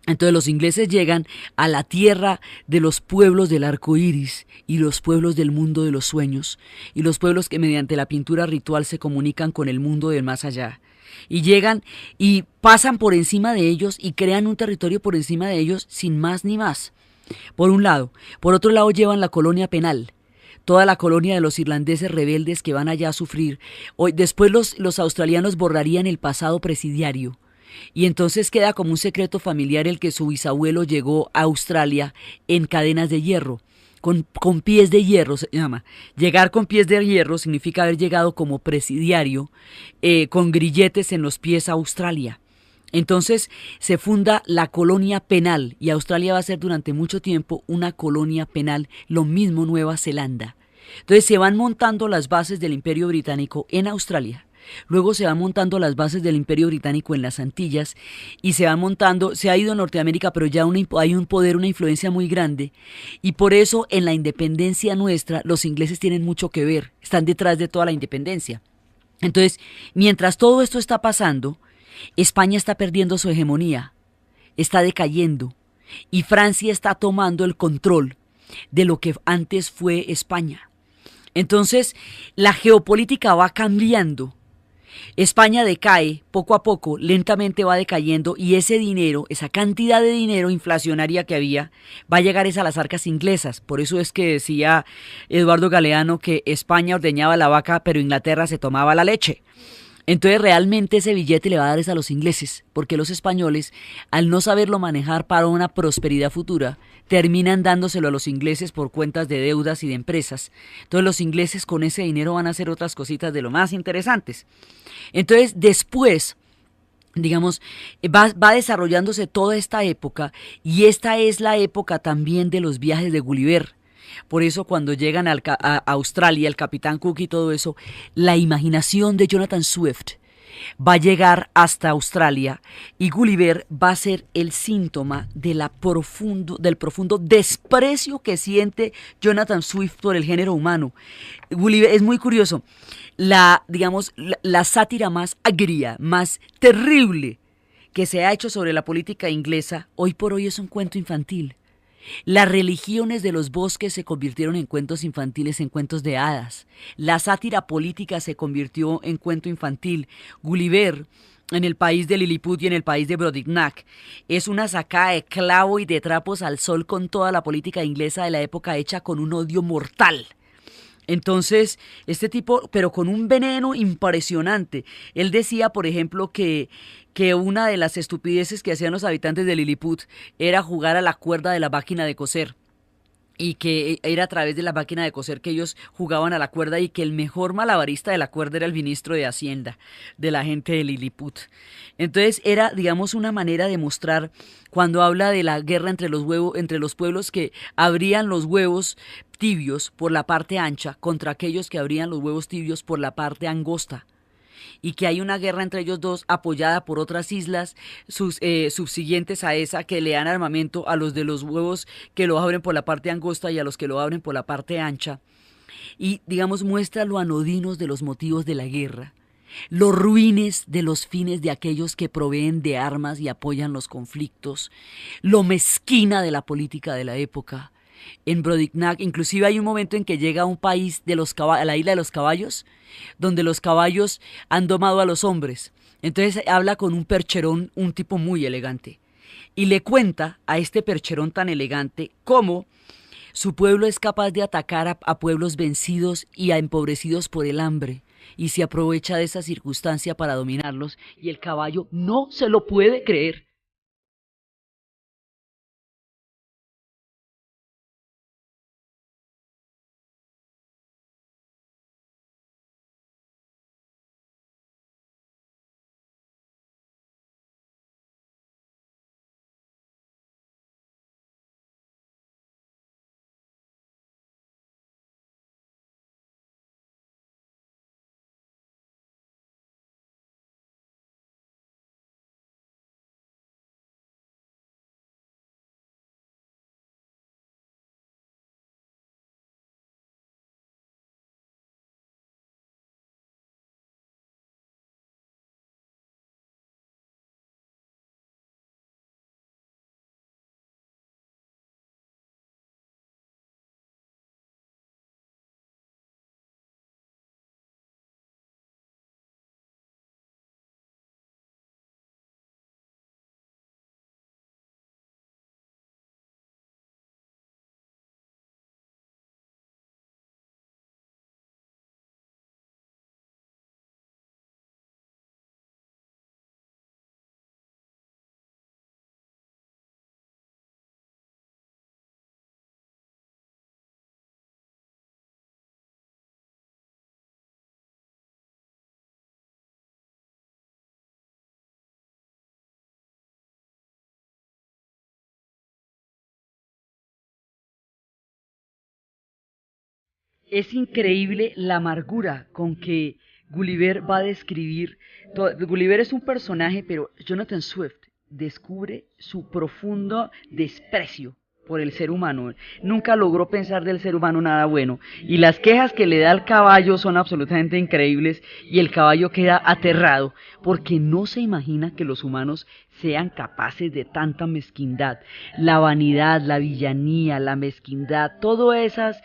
Entonces los ingleses llegan a la tierra de los pueblos del arco iris y los pueblos del mundo de los sueños, y los pueblos que mediante la pintura ritual se comunican con el mundo del más allá. Y llegan y pasan por encima de ellos y crean un territorio por encima de ellos sin más ni más. Por un lado. Por otro lado llevan la colonia penal, toda la colonia de los irlandeses rebeldes que van allá a sufrir. Hoy, después los australianos borrarían el pasado presidiario, y entonces queda como un secreto familiar el que su bisabuelo llegó a Australia en cadenas de hierro, con pies de hierro se llama. Llegar con pies de hierro significa haber llegado como presidiario, con grilletes en los pies a Australia. Entonces se funda la colonia penal y Australia va a ser durante mucho tiempo una colonia penal, lo mismo Nueva Zelanda. Entonces se van montando las bases del Imperio Británico en Australia, luego se van montando las bases del Imperio Británico en las Antillas y se van montando, se ha ido a Norteamérica, pero ya hay un poder, una influencia muy grande, y por eso en la independencia nuestra los ingleses tienen mucho que ver, están detrás de toda la independencia. Entonces, mientras todo esto está pasando, España está perdiendo su hegemonía, está decayendo, y Francia está tomando el control de lo que antes fue España. Entonces, la geopolítica va cambiando. España decae poco a poco, lentamente va decayendo, y ese dinero, esa cantidad de dinero inflacionaria que había, va a llegar a las arcas inglesas. Por eso es que decía Eduardo Galeano que España ordeñaba la vaca, pero Inglaterra se tomaba la leche. Entonces realmente ese billete le va a dar a los ingleses, porque los españoles, al no saberlo manejar para una prosperidad futura, terminan dándoselo a los ingleses por cuentas de deudas y de empresas. Entonces los ingleses con ese dinero van a hacer otras cositas de lo más interesantes. Entonces después, digamos, va desarrollándose toda esta época, y esta es la época también de los viajes de Gulliver. Por eso cuando llegan a Australia, el Capitán Cook y todo eso, la imaginación de Jonathan Swift va a llegar hasta Australia, y Gulliver va a ser el síntoma del profundo desprecio que siente Jonathan Swift por el género humano. Gulliver es muy curioso, la sátira más agria, más terrible que se ha hecho sobre la política inglesa, hoy por hoy es un cuento infantil. Las religiones de los bosques se convirtieron en cuentos infantiles, en cuentos de hadas. La sátira política se convirtió en cuento infantil. Gulliver en el país de Lilliput y en el país de Brobdingnag. Es una sacada de clavo y de trapos al sol con toda la política inglesa de la época hecha con un odio mortal. Entonces, este tipo, pero con un veneno impresionante. Él decía, por ejemplo, que una de las estupideces que hacían los habitantes de Lilliput era jugar a la cuerda de la máquina de coser, y que era a través de la máquina de coser que ellos jugaban a la cuerda, y que el mejor malabarista de la cuerda era el ministro de Hacienda de la gente de Lilliput. Entonces era, digamos, una manera de mostrar, cuando habla de la guerra entre los pueblos que abrían los huevos tibios por la parte ancha contra aquellos que abrían los huevos tibios por la parte angosta, y que hay una guerra entre ellos dos apoyada por otras islas subsiguientes a esa, que le dan armamento a los de los huevos que lo abren por la parte angosta y a los que lo abren por la parte ancha. Y, digamos, muestra lo anodinos de los motivos de la guerra, los ruines de los fines de aquellos que proveen de armas y apoyan los conflictos, lo mezquina de la política de la época. En Brobdingnag, inclusive hay un momento en que llega a un país de a la isla de los caballos, donde los caballos han domado a los hombres. Entonces habla con un percherón, un tipo muy elegante, y le cuenta a este percherón tan elegante cómo su pueblo es capaz de atacar a pueblos vencidos y a empobrecidos por el hambre, y se aprovecha de esa circunstancia para dominarlos, y el caballo no se lo puede creer. Es increíble la amargura con que Gulliver va a describir. Gulliver es un personaje, pero Jonathan Swift descubre su profundo desprecio por el ser humano. Nunca logró pensar del ser humano nada bueno. Y las quejas que le da al caballo son absolutamente increíbles, y el caballo queda aterrado porque no se imagina que los humanos sean capaces de tanta mezquindad. La vanidad, la villanía, la mezquindad, todos esos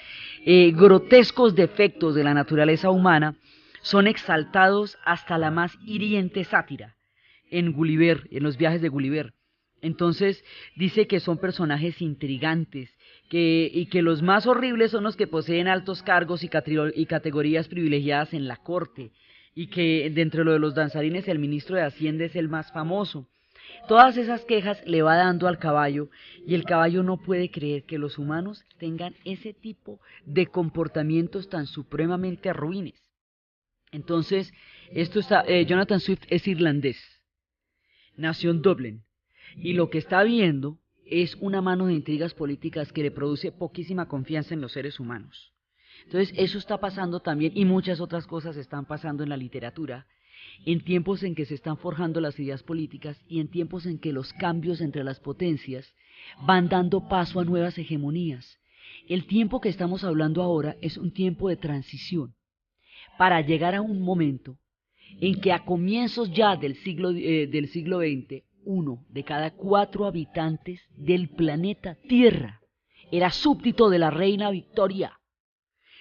grotescos defectos de la naturaleza humana son exaltados hasta la más hiriente sátira en Gulliver, en los viajes de Gulliver. Entonces dice que son personajes intrigantes, y que los más horribles son los que poseen altos cargos y categorías privilegiadas en la corte, y que dentro de los danzarines el ministro de Hacienda es el más famoso. Todas esas quejas le va dando al caballo, y el caballo no puede creer que los humanos tengan ese tipo de comportamientos tan supremamente ruines. Entonces, Jonathan Swift es irlandés, nació en Dublín, y lo que está viendo es una mano de intrigas políticas que le produce poquísima confianza en los seres humanos. Entonces eso está pasando también, y muchas otras cosas están pasando en la literatura, en tiempos en que se están forjando las ideas políticas, y en tiempos en que los cambios entre las potencias van dando paso a nuevas hegemonías. El tiempo que estamos hablando ahora es un tiempo de transición para llegar a un momento en que a comienzos ya del siglo XX, 1 de cada 4 habitantes del planeta Tierra era súbdito de la reina Victoria.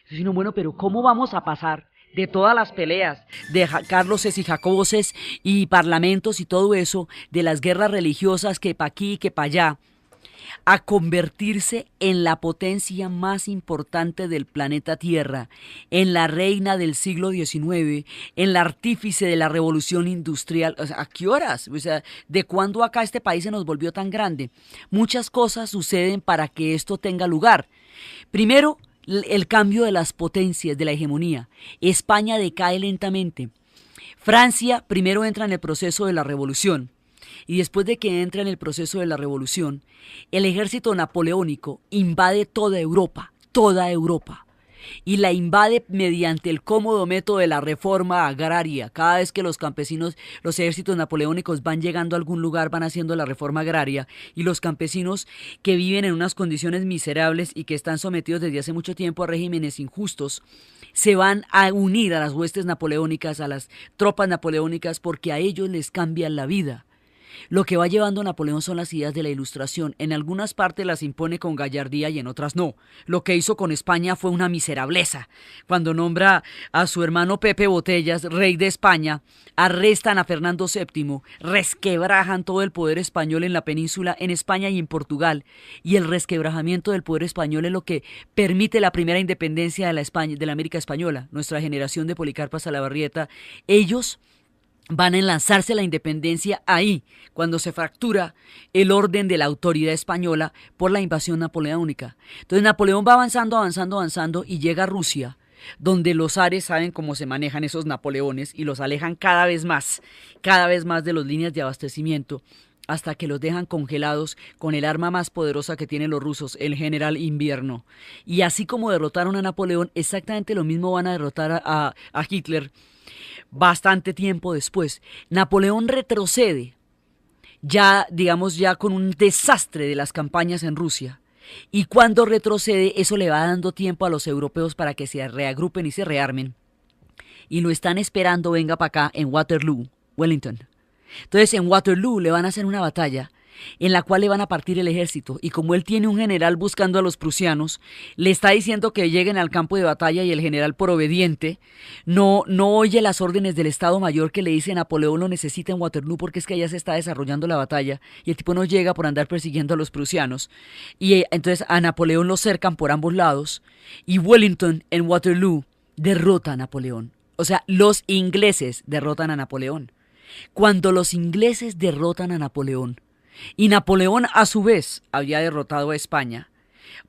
Sino, bueno, pero ¿cómo vamos a pasar de todas las peleas, de Carloses y Jacoboses y parlamentos y todo eso, de las guerras religiosas que pa' aquí y que pa' allá, a convertirse en la potencia más importante del planeta Tierra, en la reina del siglo XIX, en la artífice de la revolución industrial. O sea, ¿a qué horas? O sea, ¿de cuándo acá este país se nos volvió tan grande? Muchas cosas suceden para que esto tenga lugar. Primero, el cambio de las potencias, de la hegemonía. España decae lentamente. Francia primero entra en el proceso de la revolución. Y después de que entra en el proceso de la revolución, el ejército napoleónico invade toda Europa, y la invade mediante el cómodo método de la reforma agraria. Cada vez que los campesinos, los ejércitos napoleónicos van llegando a algún lugar, van haciendo la reforma agraria, y los campesinos que viven en unas condiciones miserables y que están sometidos desde hace mucho tiempo a regímenes injustos, se van a unir a las huestes napoleónicas, a las tropas napoleónicas, porque a ellos les cambian la vida. Lo que va llevando Napoleón son las ideas de la Ilustración. En algunas partes las impone con gallardía y en otras no. Lo que hizo con España fue una miserableza. Cuando nombra a su hermano Pepe Botellas, rey de España, arrestan a Fernando VII, resquebrajan todo el poder español en la península, en España y en Portugal. Y el resquebrajamiento del poder español es lo que permite la primera independencia de la América Española. Nuestra generación de Policarpa Salabarrieta, ellos van a enlazarse a la independencia ahí, cuando se fractura el orden de la autoridad española por la invasión napoleónica. Entonces Napoleón va avanzando y llega a Rusia, donde los zares saben cómo se manejan esos Napoleones y los alejan cada vez más de las líneas de abastecimiento, hasta que los dejan congelados con el arma más poderosa que tienen los rusos, el general Invierno. Y así como derrotaron a Napoleón, exactamente lo mismo van a derrotar a Hitler. Bastante tiempo después, Napoleón retrocede, ya con un desastre de las campañas en Rusia. Y cuando retrocede, eso le va dando tiempo a los europeos para que se reagrupen y se rearmen. Y lo están esperando, venga para acá, en Waterloo, Wellington. Entonces en Waterloo le van a hacer una batalla en la cual le van a partir el ejército, y como él tiene un general buscando a los prusianos, le está diciendo que lleguen al campo de batalla, y el general, por obediente, no oye las órdenes del Estado Mayor que le dice: Napoleón lo necesita en Waterloo porque es que allá se está desarrollando la batalla, y el tipo no llega por andar persiguiendo a los prusianos, y entonces a Napoleón lo cercan por ambos lados, y Wellington en Waterloo derrota a Napoleón. O sea, los ingleses derrotan a Napoleón. Cuando los ingleses derrotan a Napoleón, y Napoleón a su vez había derrotado a España,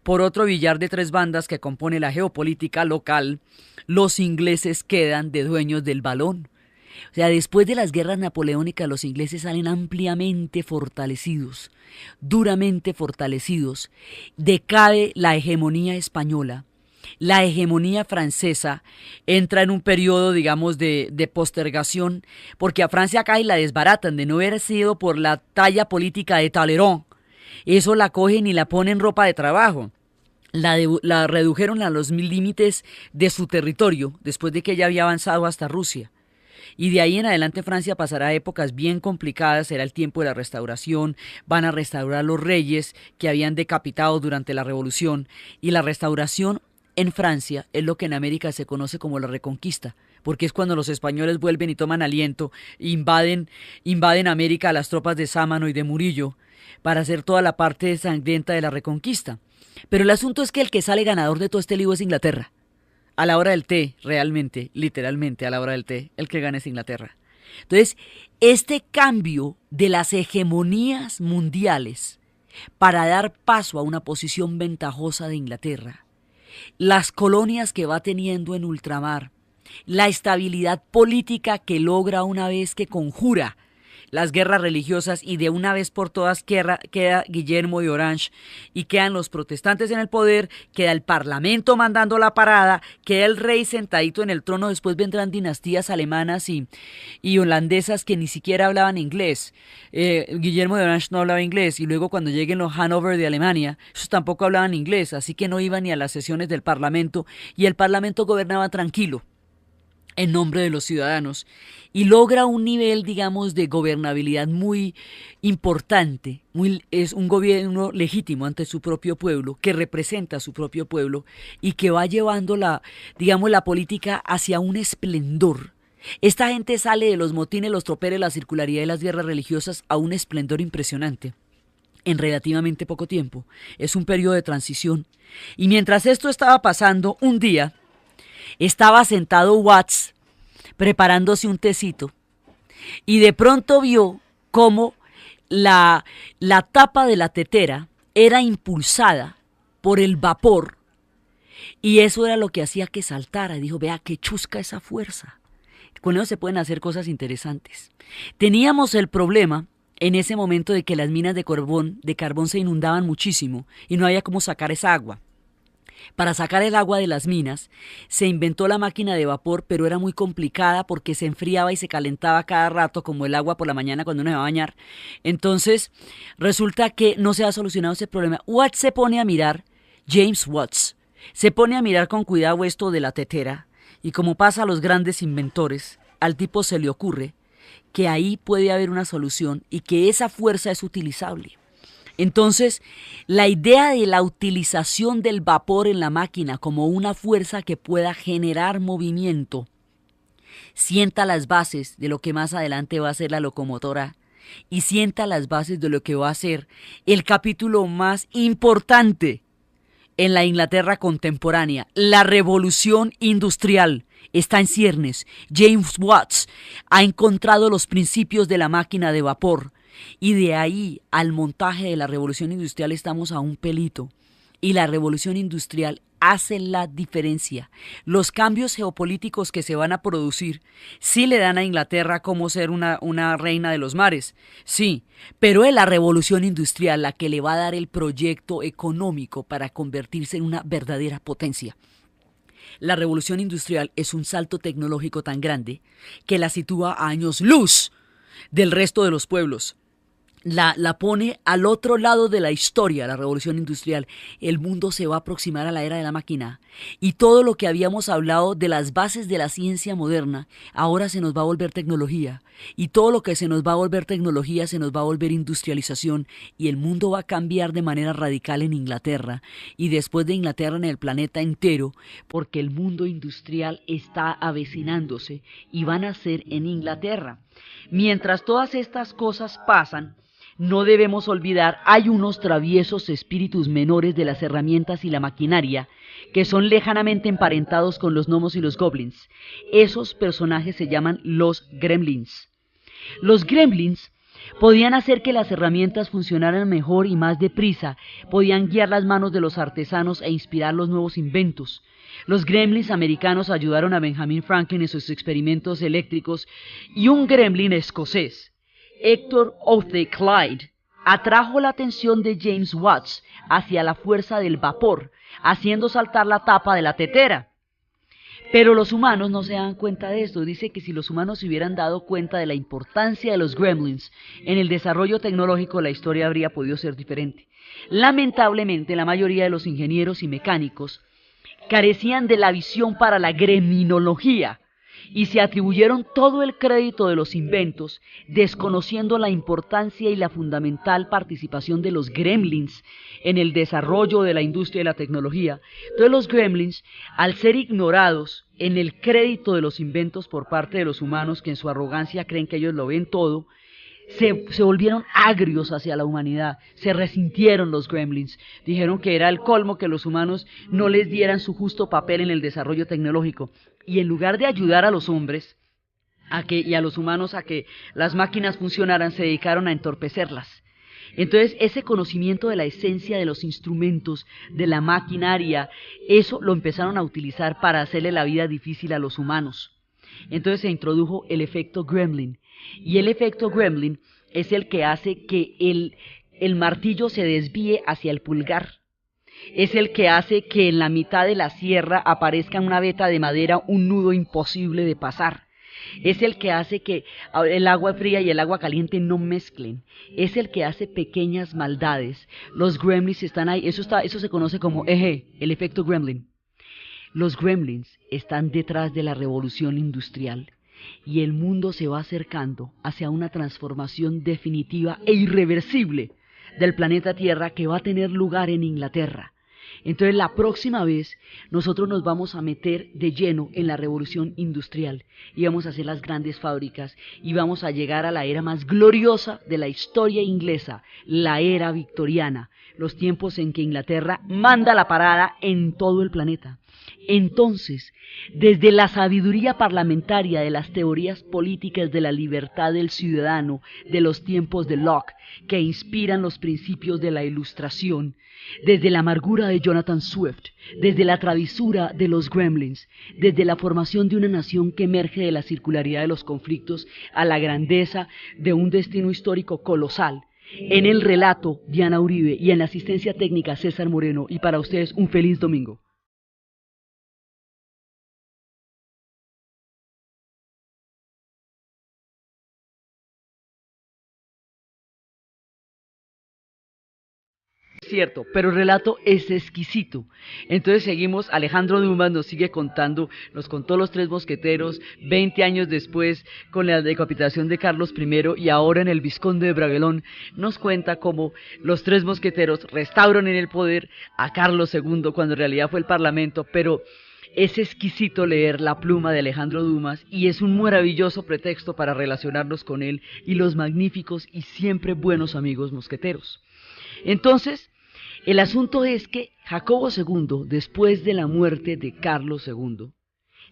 por otro billar de tres bandas que compone la geopolítica local, los ingleses quedan de dueños del balón. O sea, después de las guerras napoleónicas, los ingleses salen ampliamente fortalecidos, duramente fortalecidos. Decae la hegemonía española. La hegemonía francesa entra en un periodo, de postergación, porque a Francia acá y la desbaratan. De no haber sido por la talla política de Talleyrand, eso la cogen y la ponen ropa de trabajo. La redujeron a los límites de su territorio, después de que ella había avanzado hasta Rusia. Y de ahí en adelante Francia pasará épocas bien complicadas. Será el tiempo de la restauración, van a restaurar los reyes que habían decapitado durante la revolución, y la restauración en Francia es lo que en América se conoce como la Reconquista, porque es cuando los españoles vuelven y toman aliento, invaden América a las tropas de Sámano y de Murillo para hacer toda la parte sangrienta de la Reconquista. Pero el asunto es que el que sale ganador de todo este lío es Inglaterra. A la hora del té, realmente, literalmente a la hora del té, el que gana es Inglaterra. Entonces, este cambio de las hegemonías mundiales para dar paso a una posición ventajosa de Inglaterra, las colonias que va teniendo en ultramar, la estabilidad política que logra una vez que conjura las guerras religiosas, y de una vez por todas queda Guillermo de Orange y quedan los protestantes en el poder, queda el parlamento mandando la parada, queda el rey sentadito en el trono. Después vendrán dinastías alemanas y holandesas que ni siquiera hablaban inglés. Guillermo de Orange no hablaba inglés, y luego cuando lleguen los Hanover de Alemania, esos tampoco hablaban inglés, así que no iban ni a las sesiones del parlamento, y el parlamento gobernaba tranquilo. en nombre de los ciudadanos y logra un nivel, digamos, de gobernabilidad muy importante. Es un gobierno legítimo ante su propio pueblo, que representa a su propio pueblo y que va llevando digamos, la política hacia un esplendor. Esta gente sale de los motines, los tropeles, la circularidad y las guerras religiosas a un esplendor impresionante en relativamente poco tiempo. Es un periodo de transición. Y mientras esto estaba pasando, un día estaba sentado Watts preparándose un tecito y de pronto vio cómo la tapa de la tetera era impulsada por el vapor y eso era lo que hacía que saltara. Dijo, vea qué chusca esa fuerza. Con eso se pueden hacer cosas interesantes. Teníamos el problema en ese momento de que las minas de carbón se inundaban muchísimo y no había cómo sacar esa agua. Para sacar el agua de las minas se inventó la máquina de vapor, pero era muy complicada porque se enfriaba y se calentaba cada rato como el agua por la mañana cuando uno se va a bañar. Entonces resulta que no se ha solucionado ese problema. Watts se pone a mirar, James Watts, se pone a mirar con cuidado esto de la tetera y como pasa a los grandes inventores, al tipo se le ocurre que ahí puede haber una solución y que esa fuerza es utilizable. Entonces, la idea de la utilización del vapor en la máquina como una fuerza que pueda generar movimiento sienta las bases de lo que más adelante va a ser la locomotora y sienta las bases de lo que va a ser el capítulo más importante en la Inglaterra contemporánea, la revolución industrial. Está en ciernes. James Watts ha encontrado los principios de la máquina de vapor. Y de ahí al montaje de la revolución industrial estamos a un pelito. Y la revolución industrial hace la diferencia. Los cambios geopolíticos que se van a producir sí le dan a Inglaterra como ser una reina de los mares. Sí, pero es la revolución industrial la que le va a dar el proyecto económico para convertirse en una verdadera potencia. La revolución industrial es un salto tecnológico tan grande que la sitúa a años luz del resto de los pueblos. La pone al otro lado de la historia, la revolución industrial. El mundo se va a aproximar a la era de la máquina. Y todo lo que habíamos hablado de las bases de la ciencia moderna, ahora se nos va a volver tecnología. Y todo lo que se nos va a volver tecnología, se nos va a volver industrialización. Y el mundo va a cambiar de manera radical en Inglaterra. Y después de Inglaterra en el planeta entero, porque el mundo industrial está avecinándose y van a ser en Inglaterra. Mientras todas estas cosas pasan, no debemos olvidar, hay unos traviesos espíritus menores de las herramientas y la maquinaria que son lejanamente emparentados con los gnomos y los goblins. Esos personajes se llaman los gremlins. Los gremlins podían hacer que las herramientas funcionaran mejor y más deprisa, podían guiar las manos de los artesanos e inspirar los nuevos inventos. Los gremlins americanos ayudaron a Benjamin Franklin en sus experimentos eléctricos y un gremlin escocés, Hector Othay Clyde, atrajo la atención de James Watts hacia la fuerza del vapor, haciendo saltar la tapa de la tetera. Pero los humanos no se dan cuenta de esto. Dice que si los humanos se hubieran dado cuenta de la importancia de los gremlins en el desarrollo tecnológico, la historia habría podido ser diferente. Lamentablemente, la mayoría de los ingenieros y mecánicos carecían de la visión para la greminología y se atribuyeron todo el crédito de los inventos, desconociendo la importancia y la fundamental participación de los gremlins en el desarrollo de la industria y la tecnología. Entonces los gremlins, al ser ignorados en el crédito de los inventos por parte de los humanos, que en su arrogancia creen que ellos lo ven todo, se volvieron agrios hacia la humanidad, se resintieron los gremlins, dijeron que era el colmo que los humanos no les dieran su justo papel en el desarrollo tecnológico, y en lugar de ayudar a los hombres y a los humanos a que las máquinas funcionaran, se dedicaron a entorpecerlas. Entonces ese conocimiento de la esencia de los instrumentos, de la maquinaria, eso lo empezaron a utilizar para hacerle la vida difícil a los humanos. Entonces se introdujo el efecto gremlin. Y el efecto gremlin es el que hace que el martillo se desvíe hacia el pulgar. Es el que hace que en la mitad de la sierra aparezca una veta de madera, un nudo imposible de pasar. Es el que hace que el agua fría y el agua caliente no mezclen. Es el que hace pequeñas maldades. Los gremlins están ahí. Eso se conoce como el efecto gremlin. Los gremlins están detrás de la revolución industrial y el mundo se va acercando hacia una transformación definitiva e irreversible del planeta Tierra que va a tener lugar en Inglaterra. Entonces la próxima vez nosotros nos vamos a meter de lleno en la revolución industrial y vamos a hacer las grandes fábricas y vamos a llegar a la era más gloriosa de la historia inglesa, la era victoriana, los tiempos en que Inglaterra manda la parada en todo el planeta. Entonces, desde la sabiduría parlamentaria de las teorías políticas de la libertad del ciudadano de los tiempos de Locke, que inspiran los principios de la Ilustración, desde la amargura de Jonathan Swift, desde la travesura de los gremlins, desde la formación de una nación que emerge de la circularidad de los conflictos a la grandeza de un destino histórico colosal, en el relato Diana Uribe y en la asistencia técnica César Moreno, y para ustedes un feliz domingo. Cierto, pero el relato es exquisito. Entonces seguimos, Alejandro Dumas nos sigue contando, nos contó Los Tres Mosqueteros, 20 años después con la decapitación de Carlos I y ahora en El Vizconde de Bragelón nos cuenta cómo los Tres Mosqueteros restauran en el poder a Carlos II cuando en realidad fue el Parlamento, pero es exquisito leer la pluma de Alejandro Dumas y es un maravilloso pretexto para relacionarnos con él y los magníficos y siempre buenos amigos mosqueteros. Entonces, el asunto es que Jacobo II, después de la muerte de Carlos II,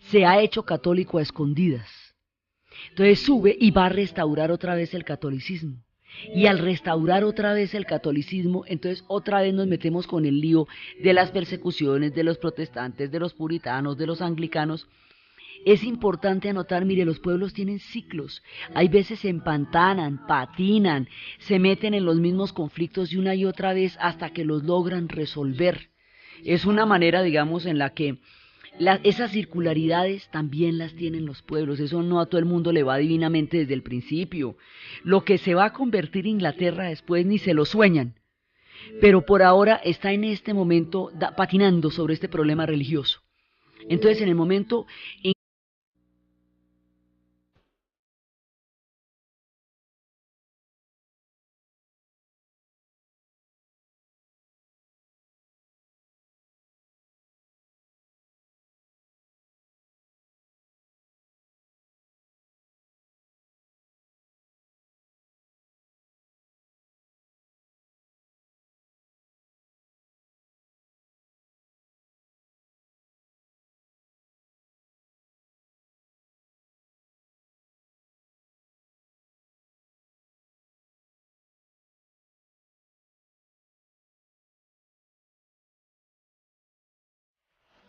se ha hecho católico a escondidas. Entonces sube y va a restaurar otra vez el catolicismo. Y al restaurar otra vez el catolicismo, entonces otra vez nos metemos con el lío de las persecuciones de los protestantes, de los puritanos, de los anglicanos. Es importante anotar, mire, los pueblos tienen ciclos, hay veces se empantanan, patinan, se meten en los mismos conflictos y una y otra vez hasta que los logran resolver. Es una manera, digamos, en la que esas circularidades también las tienen los pueblos, eso no a todo el mundo le va divinamente desde el principio. Lo que se va a convertir Inglaterra después ni se lo sueñan, pero por ahora está en este momento patinando sobre este problema religioso. Entonces, en el momento en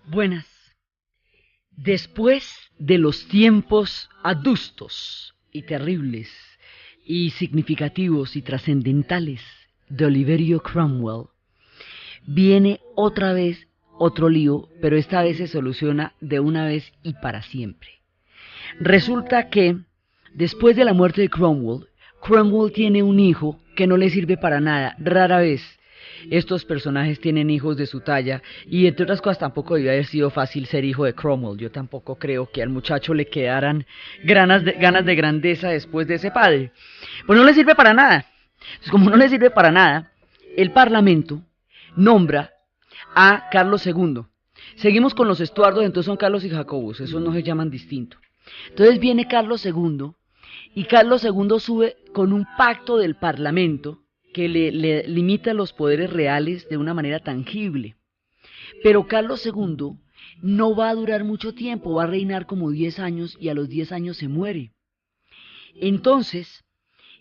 buenas. Después de los tiempos adustos y terribles y significativos y trascendentales de Oliverio Cromwell, viene otra vez otro lío, pero esta vez se soluciona de una vez y para siempre. Resulta que después de la muerte de Cromwell, Cromwell tiene un hijo que no le sirve para nada, rara vez. Estos personajes tienen hijos de su talla y entre otras cosas tampoco debió haber sido fácil ser hijo de Cromwell. Yo tampoco creo que al muchacho le quedaran ganas de grandeza después de ese padre. Pues no le sirve para nada. Entonces, como no le sirve para nada, el Parlamento nombra a Carlos II. Seguimos con los Estuardos, entonces son Carlos y Jacobos, esos no se llaman distinto. Entonces viene Carlos II y Carlos II sube con un pacto del Parlamento que le limita los poderes reales de una manera tangible. Pero Carlos II no va a durar mucho tiempo, va a reinar como 10 años y a los 10 años se muere. Entonces,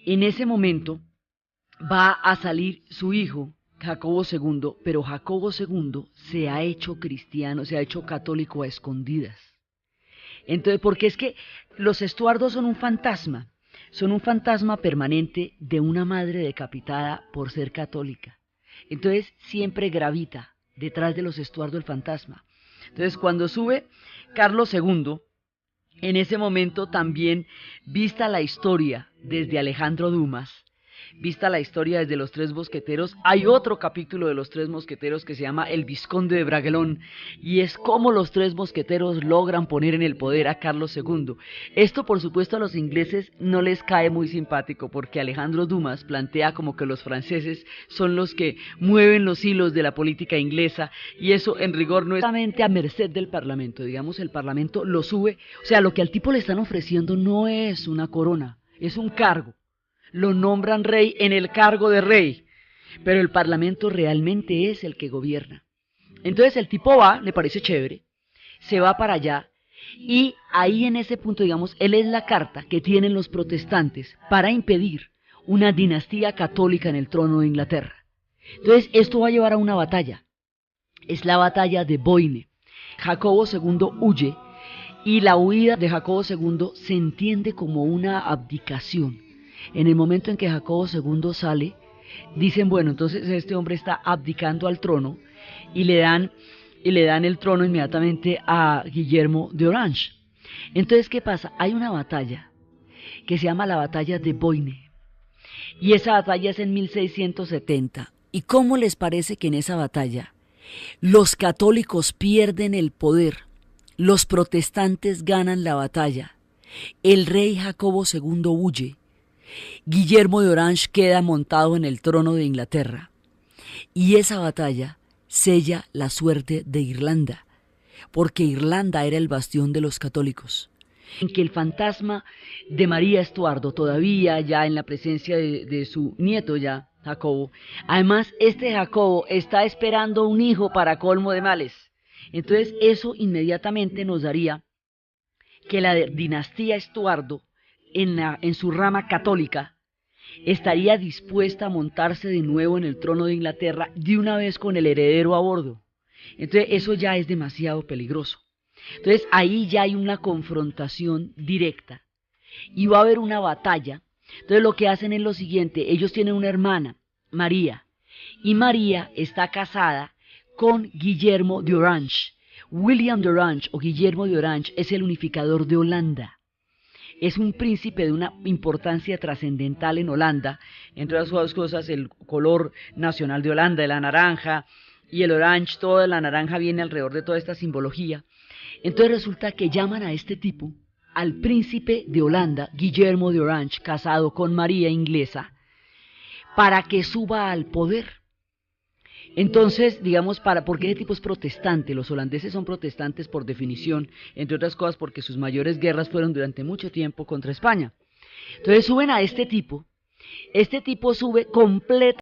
en ese momento va a salir su hijo, Jacobo II, pero Jacobo II se ha hecho cristiano, se ha hecho católico a escondidas. Entonces, porque es que los Estuardos son un fantasma permanente de una madre decapitada por ser católica. Entonces siempre gravita detrás de los Estuardo el fantasma. Entonces cuando sube Carlos II, en ese momento también, vista la historia desde Alejandro Dumas, vista la historia desde los Tres Mosqueteros, hay otro capítulo de los Tres Mosqueteros que se llama El Vizconde de Bragelón, y es cómo los Tres Mosqueteros logran poner en el poder a Carlos II. Esto, por supuesto, a los ingleses no les cae muy simpático, porque Alejandro Dumas plantea como que los franceses son los que mueven los hilos de la política inglesa, y eso en rigor no es solamente a merced del Parlamento. Digamos, el Parlamento lo sube, o sea, lo que al tipo le están ofreciendo no es una corona, es un cargo. Lo nombran rey en el cargo de rey, pero el Parlamento realmente es el que gobierna. Entonces el tipo va, le parece chévere, se va para allá, y ahí en ese punto, digamos, él es la carta que tienen los protestantes para impedir una dinastía católica en el trono de Inglaterra. Entonces esto va a llevar a una batalla, es la batalla de Boyne. Jacobo II huye, y la huida de Jacobo II se entiende como una abdicación. En el momento en que Jacobo II sale, dicen, bueno, entonces este hombre está abdicando al trono, y le dan el trono inmediatamente a Guillermo de Orange. Entonces, ¿qué pasa? Hay una batalla que se llama la batalla de Boyne, y esa batalla es en 1670. ¿Y cómo les parece que en esa batalla los católicos pierden el poder, los protestantes ganan la batalla, el rey Jacobo II huye, Guillermo de Orange queda montado en el trono de Inglaterra, y esa batalla sella la suerte de Irlanda, porque Irlanda era el bastión de los católicos? En que el fantasma de María Estuardo, todavía ya en la presencia de su nieto ya, Jacobo, además este Jacobo está esperando un hijo para colmo de males. Entonces eso inmediatamente nos daría que la dinastía Estuardo, en su rama católica, estaría dispuesta a montarse de nuevo en el trono de Inglaterra de una vez con el heredero a bordo. Entonces eso ya es demasiado peligroso. Entonces ahí ya hay una confrontación directa y va a haber una batalla. Entonces lo que hacen es lo siguiente: ellos tienen una hermana, María, y María está casada con Guillermo de Orange. William de Orange o Guillermo de Orange es el unificador de Holanda. Es un príncipe de una importancia trascendental en Holanda, entre otras cosas el color nacional de Holanda, la naranja, y el orange, toda la naranja viene alrededor de toda esta simbología. Entonces resulta que llaman a este tipo, al príncipe de Holanda, Guillermo de Orange, casado con María inglesa, para que suba al poder. Entonces, digamos, porque ese tipo es protestante, los holandeses son protestantes por definición, entre otras cosas porque sus mayores guerras fueron durante mucho tiempo contra España. Entonces suben a este tipo sube completamente